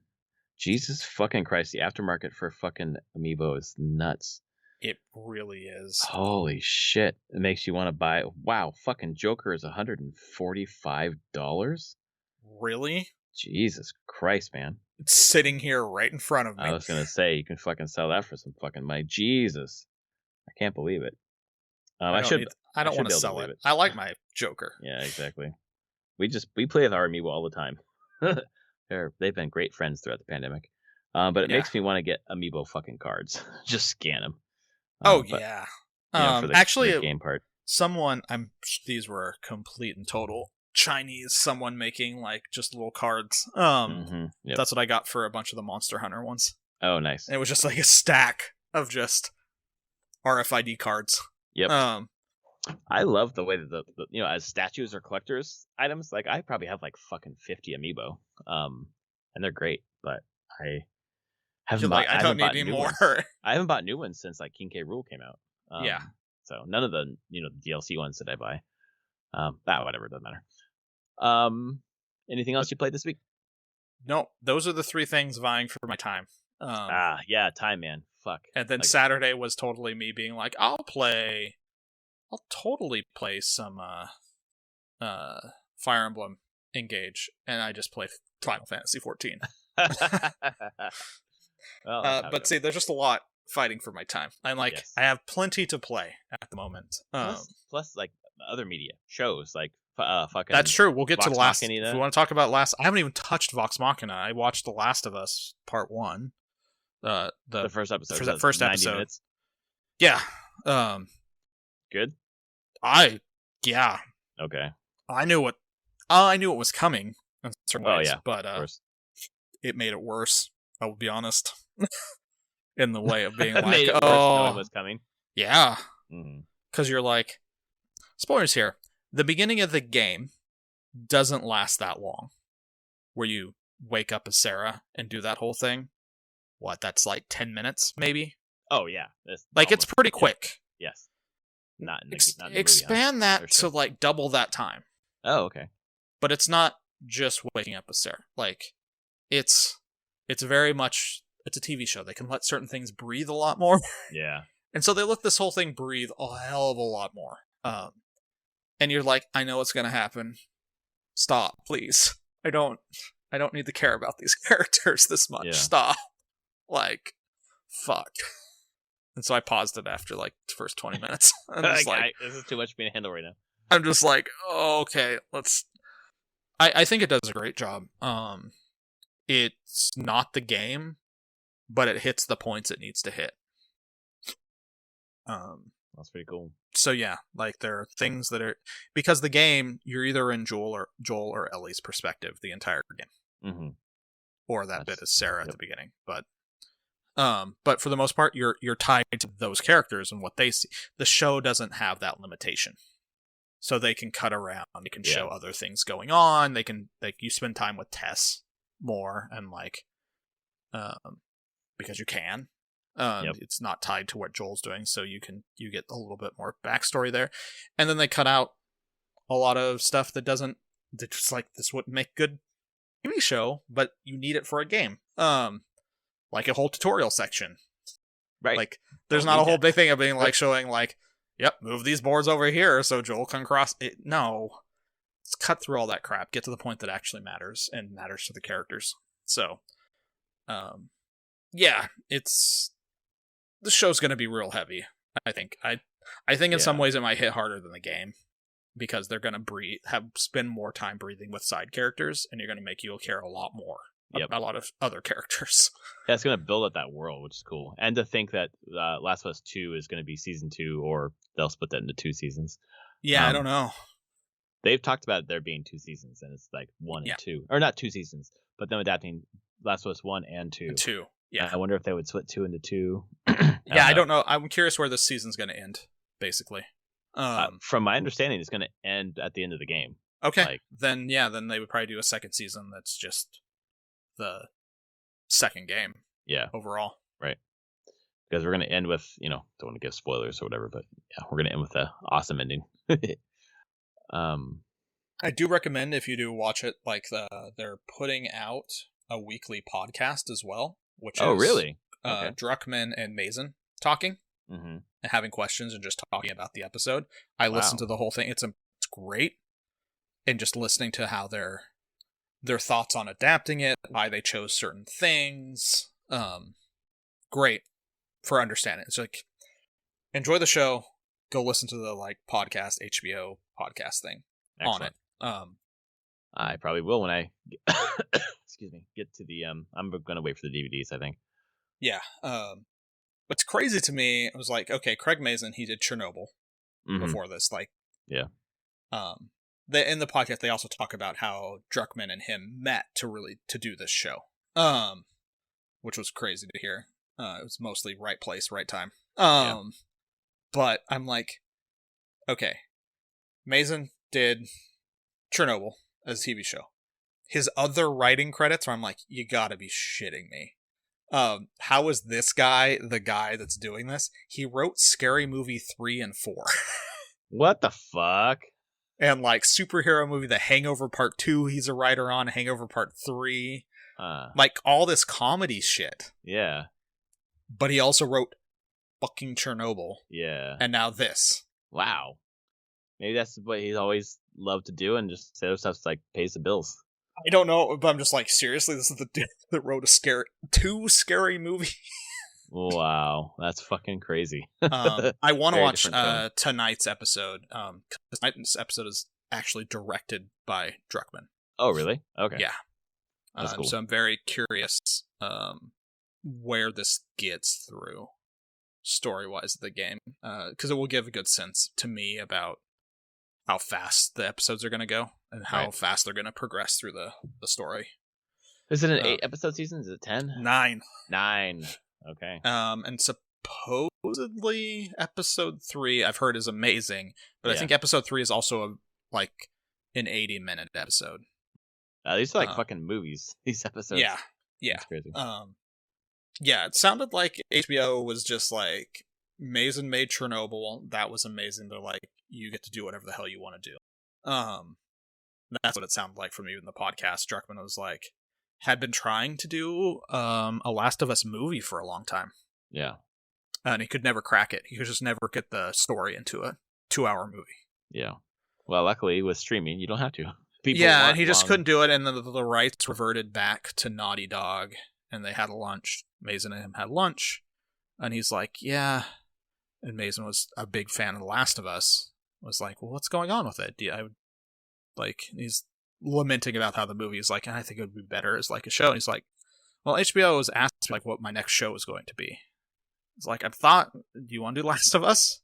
Jesus fucking Christ, the aftermarket for fucking amiibo is nuts. It really is. Holy shit. It makes you want to buy. Wow, fucking Joker is $145? Really? Jesus Christ, man. It's sitting here right in front of me. I was going to say, you can fucking sell that for some fucking money. Jesus. I can't believe it. I don't want to sell it. I like my Joker. Yeah, exactly. We play with our amiibo all the time. They've been great friends throughout the pandemic. But it makes me want to get amiibo fucking cards. Just scan them. Yeah. For the game part. These were complete and total Chinese. Someone making like just little cards. That's what I got for a bunch of the Monster Hunter ones. Oh, nice. And it was just like a stack of just RFID cards. Yep. I love the way that the as statues or collectors items, like I probably have like fucking 50 amiibo, and they're great. But I haven't bought. I don't need any more. I haven't bought new ones since like King K. Rool came out. Yeah. So none of the DLC ones that I buy. Whatever, doesn't matter. Anything else you played this week? No, those are the 3 things vying for my time. Yeah, time, man. Fuck. And then Saturday was totally me being like, I'll totally play some Fire Emblem Engage, and I just play Final Fantasy 14. But see, there's just a lot fighting for my time. I'm like, I have plenty to play at the moment. Plus, like other media shows, like fucking. That's true. We'll get Vox to the last. Machina. If we want to talk about last, I haven't even touched Vox Machina. I watched The Last of Us Part 1. The first episode. For that first 90 episode. Minutes. Yeah. Good. Yeah. Okay. I knew what was coming in certain ways, but it made it worse. I will be honest, in the way of being like, made it worse knowing what's coming. Yeah, because you're like, spoilers here. The beginning of the game doesn't last that long, where you wake up as Sarah and do that whole thing. What? That's like 10 minutes, maybe. Oh yeah, it's pretty quick. Yes. Not in the expand that to like double that time. Oh, okay. But it's not just waking up as Sarah. Like, it's very much, it's a TV show. They can let certain things breathe a lot more. Yeah. And so they let this whole thing breathe a hell of a lot more. And you're like, I know what's gonna happen. Stop, please. I don't need to care about these characters this much. Yeah. Stop. Like, fuck. And so I paused it after like the first 20 minutes. I'm just like, this is too much for me to handle right now. I'm just like, oh, okay, let's. I think it does a great job. It's not the game, but it hits the points it needs to hit. That's pretty cool. So yeah, like there are things that are, because the game, you're either in Joel or Ellie's perspective the entire game, or that bit is Sarah at the beginning. But for the most part, you're tied to those characters and what they see. The show doesn't have that limitation, so they can cut around. They can show other things going on. They can you spend time with Tess more and because you can. It's not tied to what Joel's doing, so you get a little bit more backstory there. And then they cut out a lot of stuff that just like, this wouldn't make good TV show, but you need it for a game. Like a whole tutorial section. Right. Like, there's not a whole big thing of being like showing like, yep, move these boards over here so Joel can cross it. No. Let's cut through all that crap. Get to the point that actually matters and matters to the characters. So, yeah, the show's going to be real heavy, I think. I think in some ways it might hit harder than the game, because they're going to spend more time breathing with side characters, and you're going to make you care a lot more about a lot of other characters. Yeah, it's going to build up that world, which is cool. And to think that Last of Us 2 is going to be season 2, or they'll split that into 2 seasons. Yeah, I don't know. They've talked about there being 2 seasons, and it's like 1 and 2. Or not 2 seasons, but them adapting Last of Us 1 and 2. Yeah. I wonder if they would split 2 into 2. I don't know. I'm curious where this season's going to end, basically. From my understanding, it's going to end at the end of the game. Okay. Then they would probably do a second season that's just the second game. Yeah. Overall. Right. Because we're going to end with, don't want to give spoilers or whatever, but yeah, we're going to end with an awesome ending. I do recommend, if you do watch it, like they're putting out a weekly podcast as well, which is really? Okay. Druckmann and Mason talking and having questions and just talking about the episode. I listened to the whole thing. It's great, and just listening to how their thoughts on adapting it, why they chose certain things. Great for understanding. It's like, enjoy the show. Go listen to the podcast, HBO podcast thing. Excellent. On it. I probably will when I excuse me, get to the I'm gonna wait for the DVDs, I think. Yeah. What's crazy to me, it was like, okay, Craig Mazin, he did Chernobyl before this. Yeah. In the podcast they also talk about how Druckmann and him met to do this show. Which was crazy to hear. It was mostly right place, right time. But I'm like, okay, Mazin did Chernobyl as a TV show. His other writing credits, where I'm like, you gotta be shitting me. How is this guy the guy that's doing this? He wrote Scary Movie 3 and 4. What the fuck? And superhero movie The Hangover Part 2, he's a writer on. Hangover Part 3. All this comedy shit. Yeah. But he also wrote fucking Chernobyl. Yeah. And now this. Wow. Maybe that's what he's always loved to do, and just say stuff pays the bills. I don't know, but I'm just seriously, this is the dude that wrote two scary movies. Wow, that's fucking crazy. I want to watch tonight's episode. Tonight's episode is actually directed by Druckmann. Oh, really? Okay. Yeah. That's cool. So I'm very curious where this gets through story-wise of the game, because it will give a good sense to me about how fast the episodes are going to go and how fast they're going to progress through the story. Is it an 8-episode season? Is it 10? 9. 9. Okay. And supposedly episode 3 I've heard is amazing, but I think episode 3 is also an 80-minute episode. These are fucking movies. These episodes. Yeah. That's crazy. Yeah, it sounded like HBO was just Mazin made Chernobyl. That was amazing. They're you get to do whatever the hell you want to do. That's what it sounded like from even the podcast. Druckmann was had been trying to do a Last of Us movie for a long time. Yeah. And he could never crack it. He could just never get the story into a 2-hour movie. Yeah. Well, luckily with streaming, you don't have to. And he just couldn't do it, and the rights reverted back to Naughty Dog, and they had a lunch. Mazin and him had lunch, and he's like, yeah. And Mazin was a big fan of The Last of Us. Was like, well, what's going on with it? He's lamenting about how the movie is I think it would be better as a show. And he's like, well, HBO was asked what my next show was going to be. It's I thought, do you want to do Last of Us?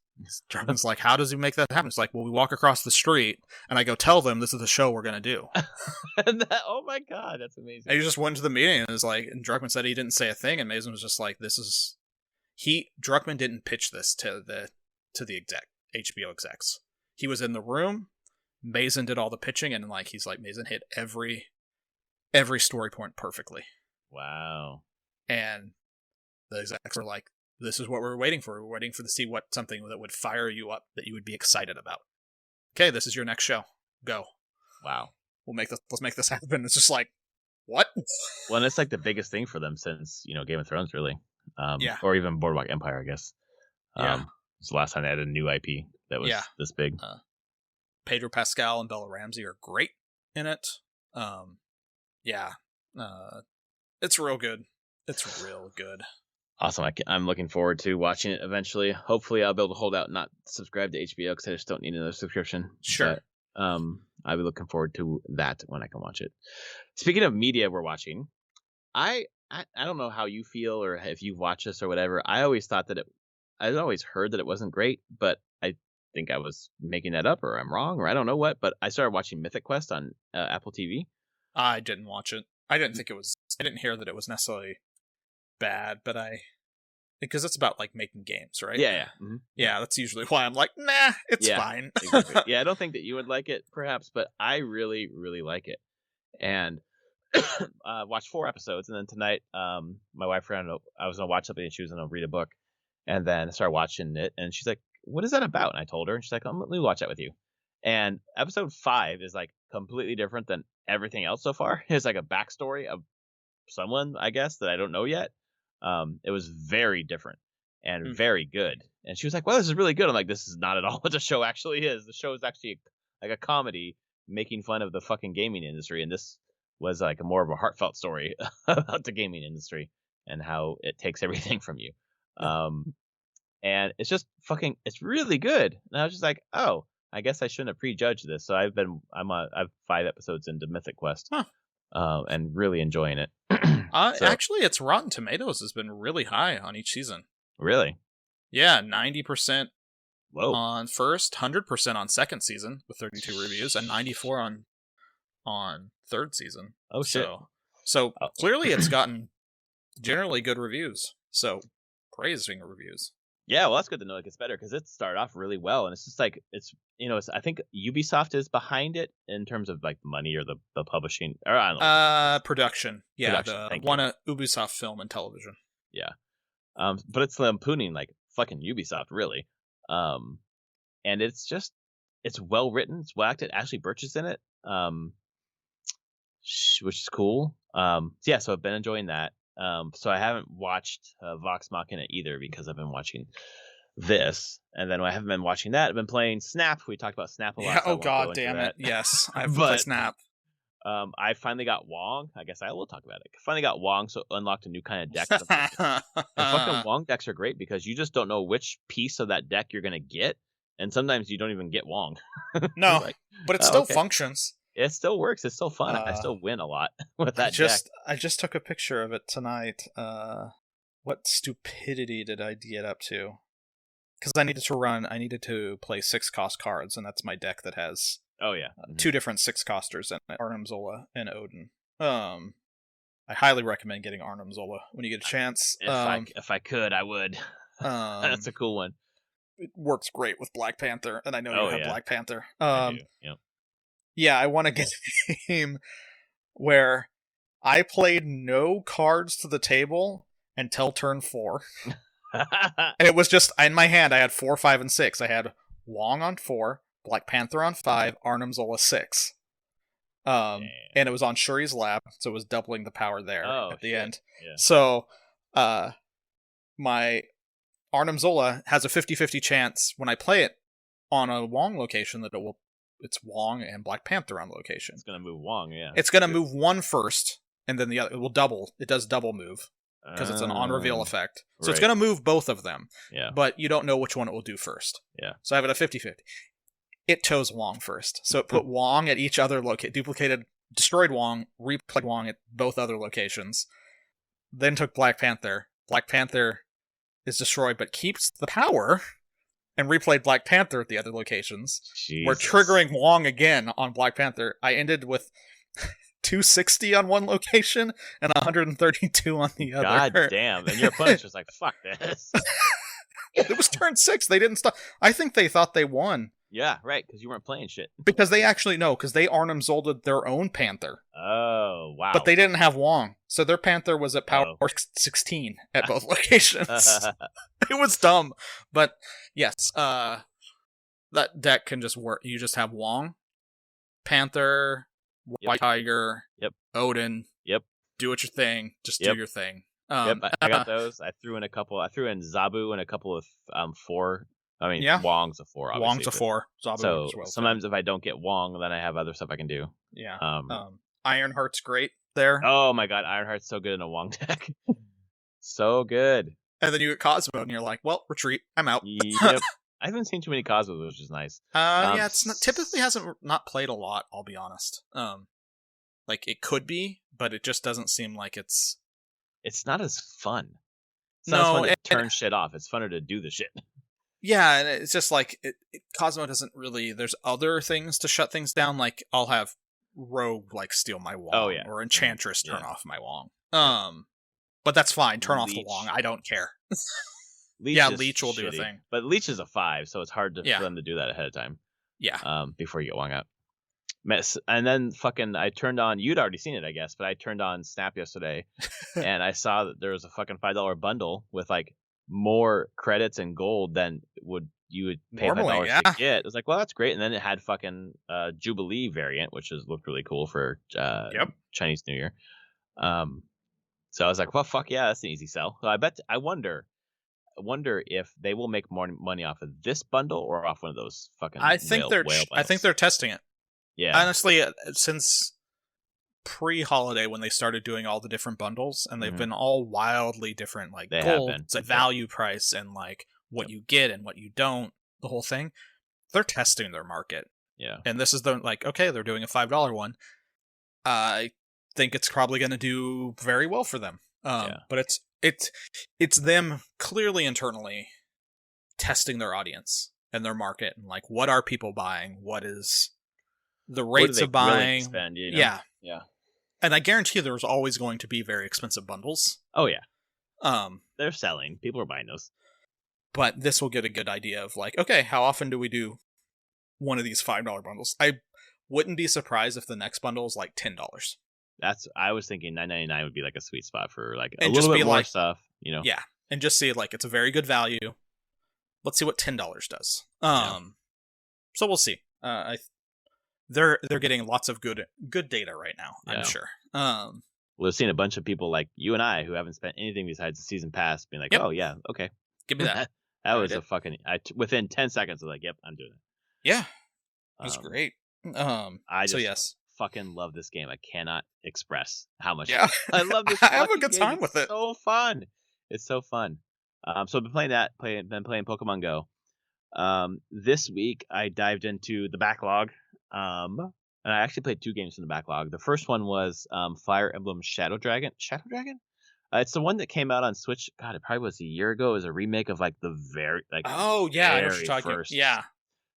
Druckmann's how does he make that happen? It's well, we walk across the street, and I go tell them this is the show we're going to do. Oh my god, that's amazing. And he just went to the meeting, and and Druckmann said he didn't say a thing, and Mazin was just this is... Druckmann didn't pitch this to the HBO execs. He was in the room, Mazin did all the pitching, and he's Mazin hit every story point perfectly. Wow. And the execs were this is what we're waiting for. We're waiting for to see something that would fire you up, that you would be excited about. Okay, this is your next show. Go. Wow. Let's make this happen. It's just what? Well, and it's the biggest thing for them since, Game of Thrones, really. Yeah. Or even Boardwalk Empire, I guess. It's the last time they had a new IP that was this big. Pedro Pascal and Bella Ramsey are great in it. It's real good. It's real good. Awesome. I'm looking forward to watching it eventually. Hopefully I'll be able to hold out and not subscribe to HBO because I just don't need another subscription. Sure. But, I'll be looking forward to that when I can watch it. Speaking of media we're watching, I don't know how you feel or if you've watched this or whatever. I always heard that it wasn't great, but I think I was making that up, or I'm wrong, or I don't know what, but I started watching Mythic Quest on Apple TV. I didn't watch it. I didn't hear that it was necessarily bad, but because it's about like making games, right? Yeah. Yeah, that's usually why I'm like, nah, it's fine. Exactly. Yeah, I don't think that you would like it, perhaps, but I really, really like it. And watched 4 episodes, and then tonight, my wife I was gonna watch something, and she was gonna read a book, and then I started watching it, and she's like, "What is that about?" And I told her, and she's like, "Let me watch that with you." And episode 5 is like completely different than everything else so far. It's like a backstory of someone, I guess, that I don't know yet. It was very different and very good. And she was like, "Well, this is really good." I'm like, "This is not at all what the show actually is. The show is actually like a comedy making fun of the fucking gaming industry, and this was like more of a heartfelt story about the gaming industry and how it takes everything from you." And it's just it's really good. And I was just like, "Oh, I guess I shouldn't have prejudged this." So I've 5 episodes into Mythic Quest, and really enjoying it. Actually, its Rotten Tomatoes has been really high on each season. Really? Yeah, 90% Whoa. on first, 100% on second season with 32 reviews, and 94 on third season. Oh shit! So clearly, it's gotten generally good reviews. So praising reviews. Yeah, well, that's good to know it gets better, because it started off really well, and it's just like I think Ubisoft is behind it in terms of like money or the publishing, or I don't know. Production. Yeah, production, Ubisoft Film and Television. Yeah. But it's lampooning like fucking Ubisoft, really. And it's well written, it's well acted. Ashley Birch is in it, which is cool. Yeah, so I've been enjoying that. So I haven't watched Vox Machina either, because I've been watching this, and then when I haven't been watching that, I've been playing Snap. We talked about Snap a lot. Yeah, oh god damn it! Yes, I've played Snap. I finally got Wong. I guess I will talk about it. Finally got Wong, so unlocked a new kind of deck. And fucking Wong decks are great because you just don't know which piece of that deck you're gonna get, and sometimes you don't even get Wong. No, like, but it still functions. It still works. It's still fun. I still win a lot with that deck. I just took a picture of it tonight. What stupidity did I get up to? Because I needed to play 6-cost cards, and that's my deck that has 2 different 6-costers in it, Arnim Zola and Odin. I highly recommend getting Arnim Zola when you get a chance. If I could, I would. That's a cool one. It works great with Black Panther, and I know you have Black Panther. I do. Yep. Yeah, I want to get a game where I played no cards to the table until turn 4. And it was just, in my hand, I had 4, 5, and 6. I had Wong on 4, Black Panther on 5, Arnim Zola 6. And it was on Shuri's lap, so it was doubling the power there at the end. Yeah. So, my Arnim Zola has a 50-50 chance when I play it on a Wong location that it's Wong and Black Panther on location. It's going to move Wong, yeah. It's going to move one first, and then the other. It will double. It does double move, because it's an on-reveal effect. So It's going to move both of them. Yeah. But you don't know which one it will do first. Yeah. So I have it at 50-50. It chose Wong first. So it put Wong at each other location, destroyed Wong, replayed Wong at both other locations, then took Black Panther. Black Panther is destroyed, but keeps the power, and replayed Black Panther at the other locations. Jesus. We're triggering Wong again on Black Panther. I ended with 260 on one location and 132 on the other. God damn. And your opponent's just like, fuck this. It was turn 6. They didn't stop. I think they thought they won. Yeah, right, because you weren't playing shit. Because they actually know, because they Arnim Zolded their own Panther. Oh, wow. But they didn't have Wong. So their Panther was at power 16 at both locations. It was dumb. But yes, that deck can just work. You just have Wong, Panther, White Tiger, Odin. Yep. Do what your thing. Just do your thing. I got those. I threw in Zabu and a couple of 4. I mean, Wong's a 4, obviously. Wong's a 4. Zabu so sometimes if I don't get Wong, then I have other stuff I can do. Yeah. Ironheart's great there. Oh my god, Ironheart's so good in a Wong deck. So good. And then you get Cosmo, and you're like, well, retreat. I'm out. Yep. I haven't seen too many Cosmos, which is nice. Yeah, it's typically hasn't not played a lot, I'll be honest. Like, it could be, but it just doesn't seem like it's not as fun. It's not as fun to turn shit off. It's funner to do the shit. Yeah, and it's just like Cosmo doesn't really. There's other things to shut things down. Like I'll have Rogue like steal my Wong, or Enchantress turn off my Wong. But that's fine. Turn off the Leech. Wong. I don't care. Leech Yeah, is Leech will do a shitty. thing. But Leech is a 5, so it's hard Yeah. for them to do that ahead of time. Yeah. Before you get Wong out. And then fucking I turned on, you'd already seen it, I guess, but I turned on Snap yesterday and I saw that there was a fucking $5 bundle with like more credits and gold than you would pay Normally, $5 to get. It was like, well, that's great. And then it had fucking Jubilee variant, which looked really cool for Chinese New Year. So I was like, well, fuck yeah, that's an easy sell. So I wonder if they will make more money off of this bundle or off one of those fucking I think they're testing it. Yeah. Honestly, since pre-holiday when they started doing all the different bundles, and they've been all wildly different, like gold, value price, and like what you get and what you don't, the whole thing. They're testing their market. Yeah. And this is okay, they're doing a $5 one. I think it's probably going to do very well for them. But it's them clearly internally testing their audience and their market, and like, what are people buying? What is the rates of buying? Spend, Yeah. And I guarantee there's always going to be very expensive bundles. Oh yeah. They're selling. People are buying those. But this will get a good idea of like, okay, how often do we do one of these $5 bundles? I wouldn't be surprised if the next bundle is like $10. I was thinking $9.99 would be like a sweet spot for like and a little bit more stuff, Yeah, and just see like it's a very good value. Let's see what $10 does. So we'll see. They're getting lots of good data right now. I'm sure. We've seen a bunch of people like you and I who haven't spent anything besides the season pass being like, oh yeah, okay, give me that. That was a fucking. Within 10 seconds, I was like, yep, I'm doing it. Yeah, it was great. I just yes. fucking love this game. I cannot express how much. Yeah, I love this. I have a good time with it. So fun. It's so fun. So I've been playing that. Been playing Pokemon Go. This week I dived into the backlog. And I actually played 2 games in the backlog. The first one was Fire Emblem Shadow Dragon. Shadow Dragon? It's the one that came out on Switch. God, it probably was a year ago. It was a remake of like the very like. Oh yeah, I know what you're talking about. Yeah.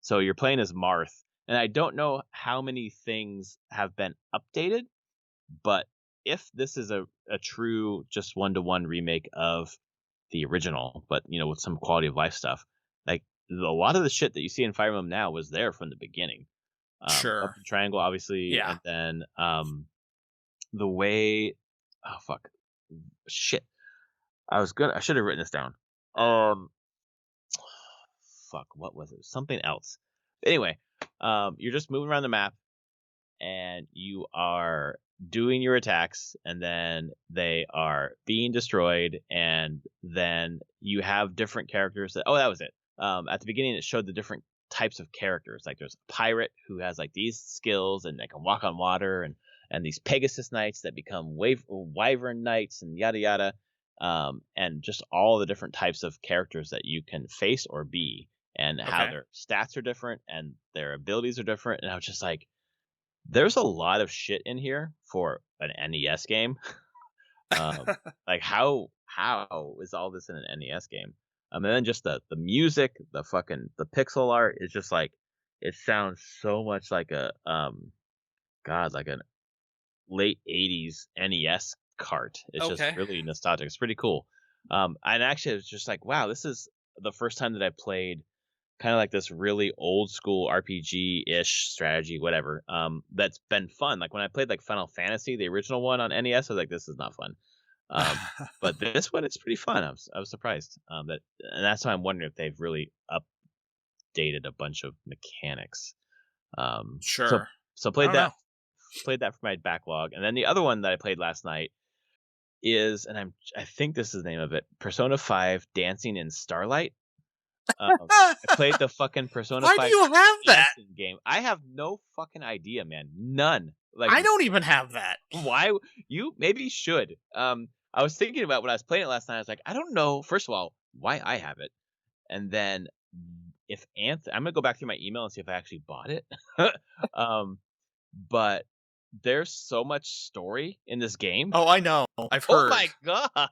So you're playing as Marth, and I don't know how many things have been updated, but if this is a true just 1-to-1 remake of the original, but with some quality of life stuff, like a lot of the shit that you see in Fire Emblem now was there from the beginning. Sure. Up the triangle, obviously, yeah. And then the way, oh fuck, shit, I should have written this down. Fuck, what was it? Something else. Anyway, you're just moving around the map, and you are doing your attacks, and then they are being destroyed, and then you have different characters that. Oh, that was it. At the beginning, it showed the different types of characters. Like there's a pirate who has like these skills and they can walk on water, and these Pegasus Knights that become Wyvern Knights and yada yada, and just all the different types of characters that you can face or be, and how their stats are different and their abilities are different. And I was just like, there's a lot of shit in here for an NES game. Like how is all this in an NES game? And then just the music, the pixel art is just like, it sounds so much like a like a late 80s NES cart. It's just really nostalgic. It's pretty cool. And actually, it's just like, wow, this is the first time that I played kind of like this really old school RPG-ish strategy, whatever. That's been fun. Like when I played like Final Fantasy, the original one on NES, I was like, this is not fun. But this one, it's pretty fun. I was surprised. And that's why I'm wondering if they've really updated a bunch of mechanics. Sure. So played that for my backlog, and then the other one that I played last night is, and I think this is the name of it, Persona 5 Dancing in Starlight. I played the fucking Persona 5 Why do you have that game? I have no fucking idea, man. None. Like, I don't even have that. Why? You maybe should. I was thinking about when I was playing it last night. I was like, I don't know. First of all, why I have it, and then if Anthony, I'm gonna go back through my email and see if I actually bought it. But there's so much story in this game. Oh, I know. I've heard. Oh my god.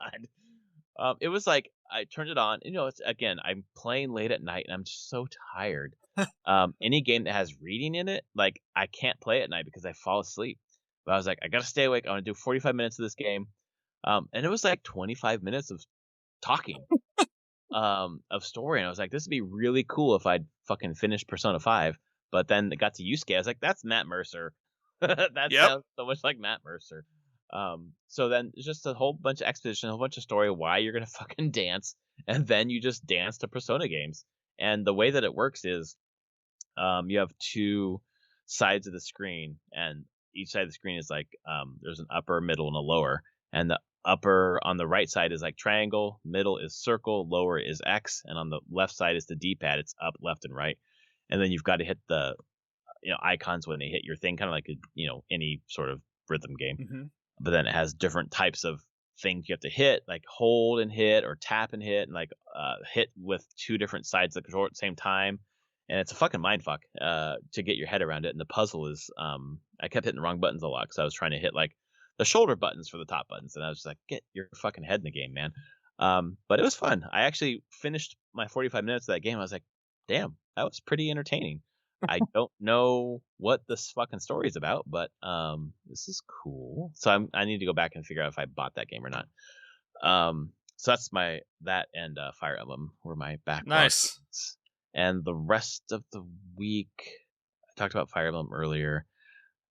It was like I turned it on. It's again, I'm playing late at night and I'm just so tired. Any game that has reading in it, like I can't play at night because I fall asleep. But I was like, I gotta stay awake. I want to do 45 minutes of this game. And it was like 25 minutes of talking, of story, and I was like, this would be really cool if I'd fucking finished Persona 5. But then it got to Yusuke, I was like, that's Matt Mercer. That Yep. sounds so much like Matt Mercer. So then it's just a whole bunch of exposition, a whole bunch of story why you're gonna fucking dance, and then you just dance to Persona games. And the way that it works is, you have two sides of the screen, and each side of the screen is like, there's an upper, middle, and a lower. And the upper on the right side is like triangle, middle is circle, lower is X, and on the left side is the D-pad. It's up, left, and right. And then you've got to hit the icons when they hit your thing, kind of like any sort of rhythm game. Mm-hmm. But then it has different types of things you have to hit, like hold and hit, or tap and hit, and like hit with two different sides of the controller at the same time. And it's a fucking mindfuck to get your head around it. And the puzzle is, I kept hitting the wrong buttons a lot because I was trying to hit like the shoulder buttons for the top buttons, and I was just like, get your fucking head in the game, man. But it was fun. I actually finished my 45 minutes of that game. I was like, damn, that was pretty entertaining. I don't know what this fucking story is about, but this is cool. So I need to go back and figure out if I bought that game or not. So that's that and Fire Emblem were my backlog. Nice. Games. And the rest of the week, I talked about Fire Emblem earlier.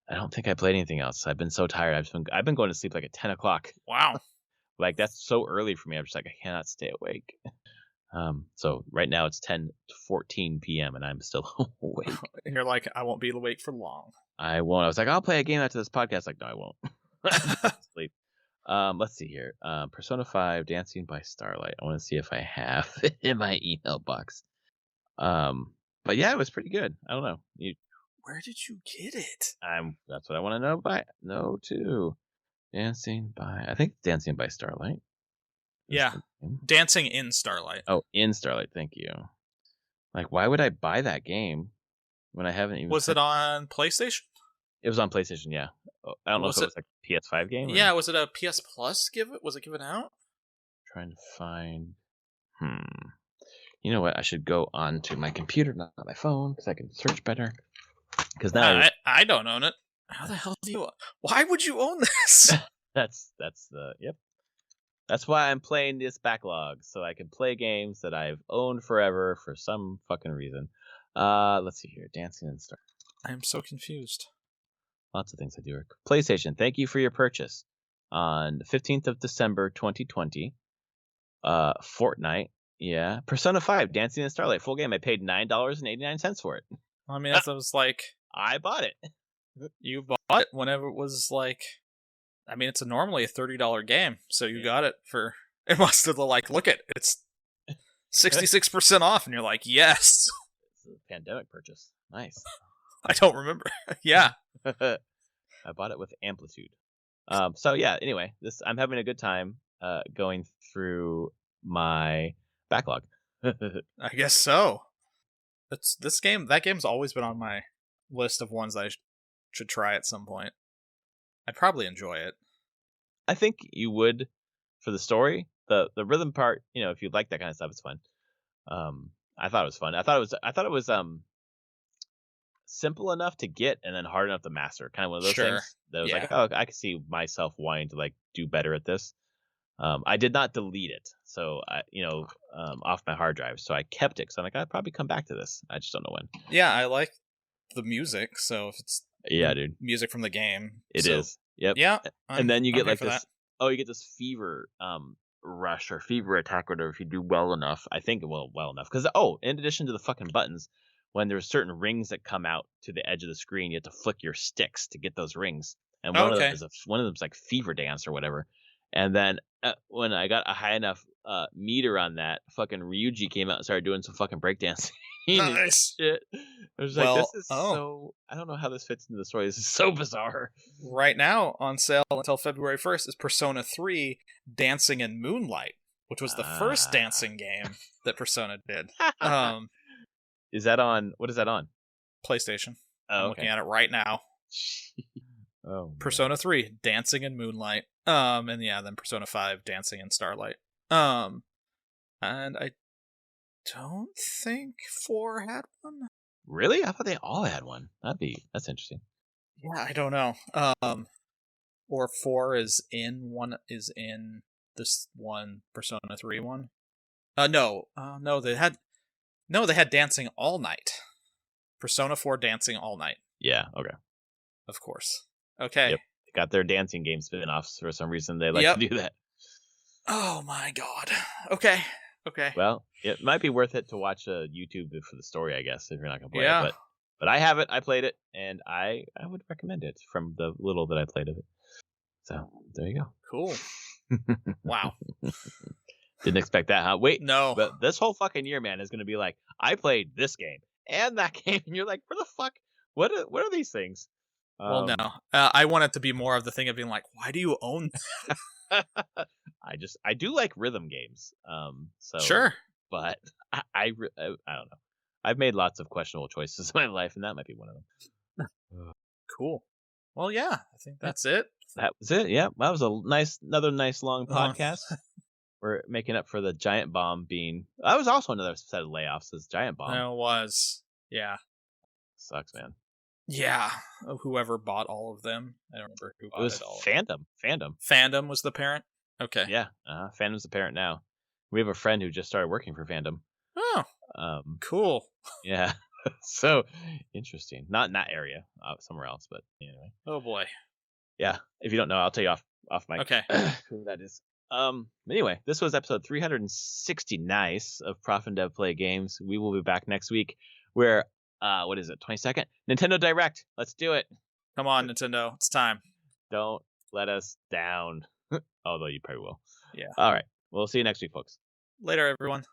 I don't think I played anything else. I've been so tired. I've been going to sleep like at 10 o'clock. Wow. Like that's so early for me. I'm just like, I cannot stay awake. So right now it's 10:14 p.m. and I'm still awake. And you're like, I won't be awake for long. I won't. I was like, I'll play a game after this podcast. Like, no, I won't. Sleep. Let's see here. Persona 5 Dancing by Starlight. I want to see if I have it in my email box. But yeah, it was pretty good. I don't know. Where did you get it? That's what I want to know too. Dancing by, I think Dancing by Starlight. Yeah. Dancing in Starlight. Oh, in Starlight. Thank you. Like, why would I buy that game when I haven't even? Was it on PlayStation? It was on PlayStation. Yeah. I don't know if it was like a PS5 game. Yeah. Was it a PS Plus? Was it given out? Trying to find. You know what? I should go on to my computer, not my phone, because I can search better. Because now I don't own it. How the hell do you? Why would you own this? That's the yep. That's why I'm playing this backlog, so I can play games that I've owned forever for some fucking reason. Let's see here. Dancing and Star. I am so confused. Lots of things I do. PlayStation, thank you for your purchase on the 15th of December, 2020. Fortnite. Yeah. Persona 5, Dancing in Starlight, full game. I paid $9.89 for it. I mean, that was like... I bought it. You bought it whenever it was like... I mean, it's normally a $30 game, so you got it for... It must have like, look at it's 66% off, and you're like, yes. It's a pandemic purchase. Nice. I don't remember. Yeah. I bought it with Amplitude. So yeah, anyway, I'm having a good time going through my backlog. I guess so. That game's always been on my list of ones I should try at some point. I'd probably enjoy it. I think you would for the story. The rhythm part, if you like that kind of stuff, it's fun. I thought it was fun. I thought it was simple enough to get and then hard enough to master. Kind of one of those things that was like, oh, I could see myself wanting to like do better at this. I did not delete it, so off my hard drive. So I kept it. So I'm like, I'd probably come back to this. I just don't know when. Yeah, I like the music. So if it's dude, music from the game, it is. Yep. Yeah, and then you get like this. That. Oh, you get this fever rush or fever attack, or whatever, if you do well enough. I think well enough because in addition to the fucking buttons, when there's certain rings that come out to the edge of the screen, you have to flick your sticks to get those rings. And one of them's like fever dance or whatever. And then when I got a high enough meter on that, fucking Ryuji came out and started doing some fucking breakdancing. Nice. Shit. I was like, this is so... I don't know how this fits into the story. This is so bizarre. Right now, on sale until February 1st, is Persona 3 Dancing in Moonlight, which was the first dancing game that Persona did. Is that on... What is that on? PlayStation. I'm looking at it right now. Persona 3 Dancing in Moonlight. And then Persona 5 Dancing in Starlight. And I don't think 4 had one. Really? I thought they all had one. That's interesting. Yeah, I don't know. or 4 is in this one Persona 3 one. No, they had Dancing All Night. Persona 4 Dancing All Night. Yeah. Okay. Of course. Okay. Yep. They got their dancing game spin-offs for some reason. They like to do that. Oh my god. Okay. Well, it might be worth it to watch YouTube for the story, I guess, if you're not gonna play it. But I have it. I played it, and I would recommend it from the little that I played of it. So there you go. Cool. Wow. Didn't expect that, huh? Wait, no. But this whole fucking year, man, is gonna be like, I played this game and that game, and you're like, where the fuck? What are these things? Well, no. I want it to be more of the thing of being like, why do you own that? I do like rhythm games. So sure, but I don't know. I've made lots of questionable choices in my life, and that might be one of them. Cool. Well, yeah, I think that's it. That was it. Yeah, that was another nice long podcast. We're making up for the Giant Bomb being. That was also another set of layoffs. As Giant Bomb. It was. Yeah. Sucks, man. Yeah. Whoever bought all of them. I don't remember who bought it all. Fandom. Fandom was the parent? Okay. Yeah. Fandom's the parent now. We have a friend who just started working for Fandom. Oh. Cool. Yeah. So interesting. Not in that area. Somewhere else, but anyway. Oh boy. Yeah. If you don't know, I'll tell you off mic. Okay. Who that is. Anyway, this was episode 360 of Prof and Dev Play Games. We will be back next week where what is it, 22nd? Nintendo Direct. Let's do it. Come on, Nintendo. It's time. Don't let us down. Although you probably will. Yeah. All right. We'll see you next week, folks. Later, everyone.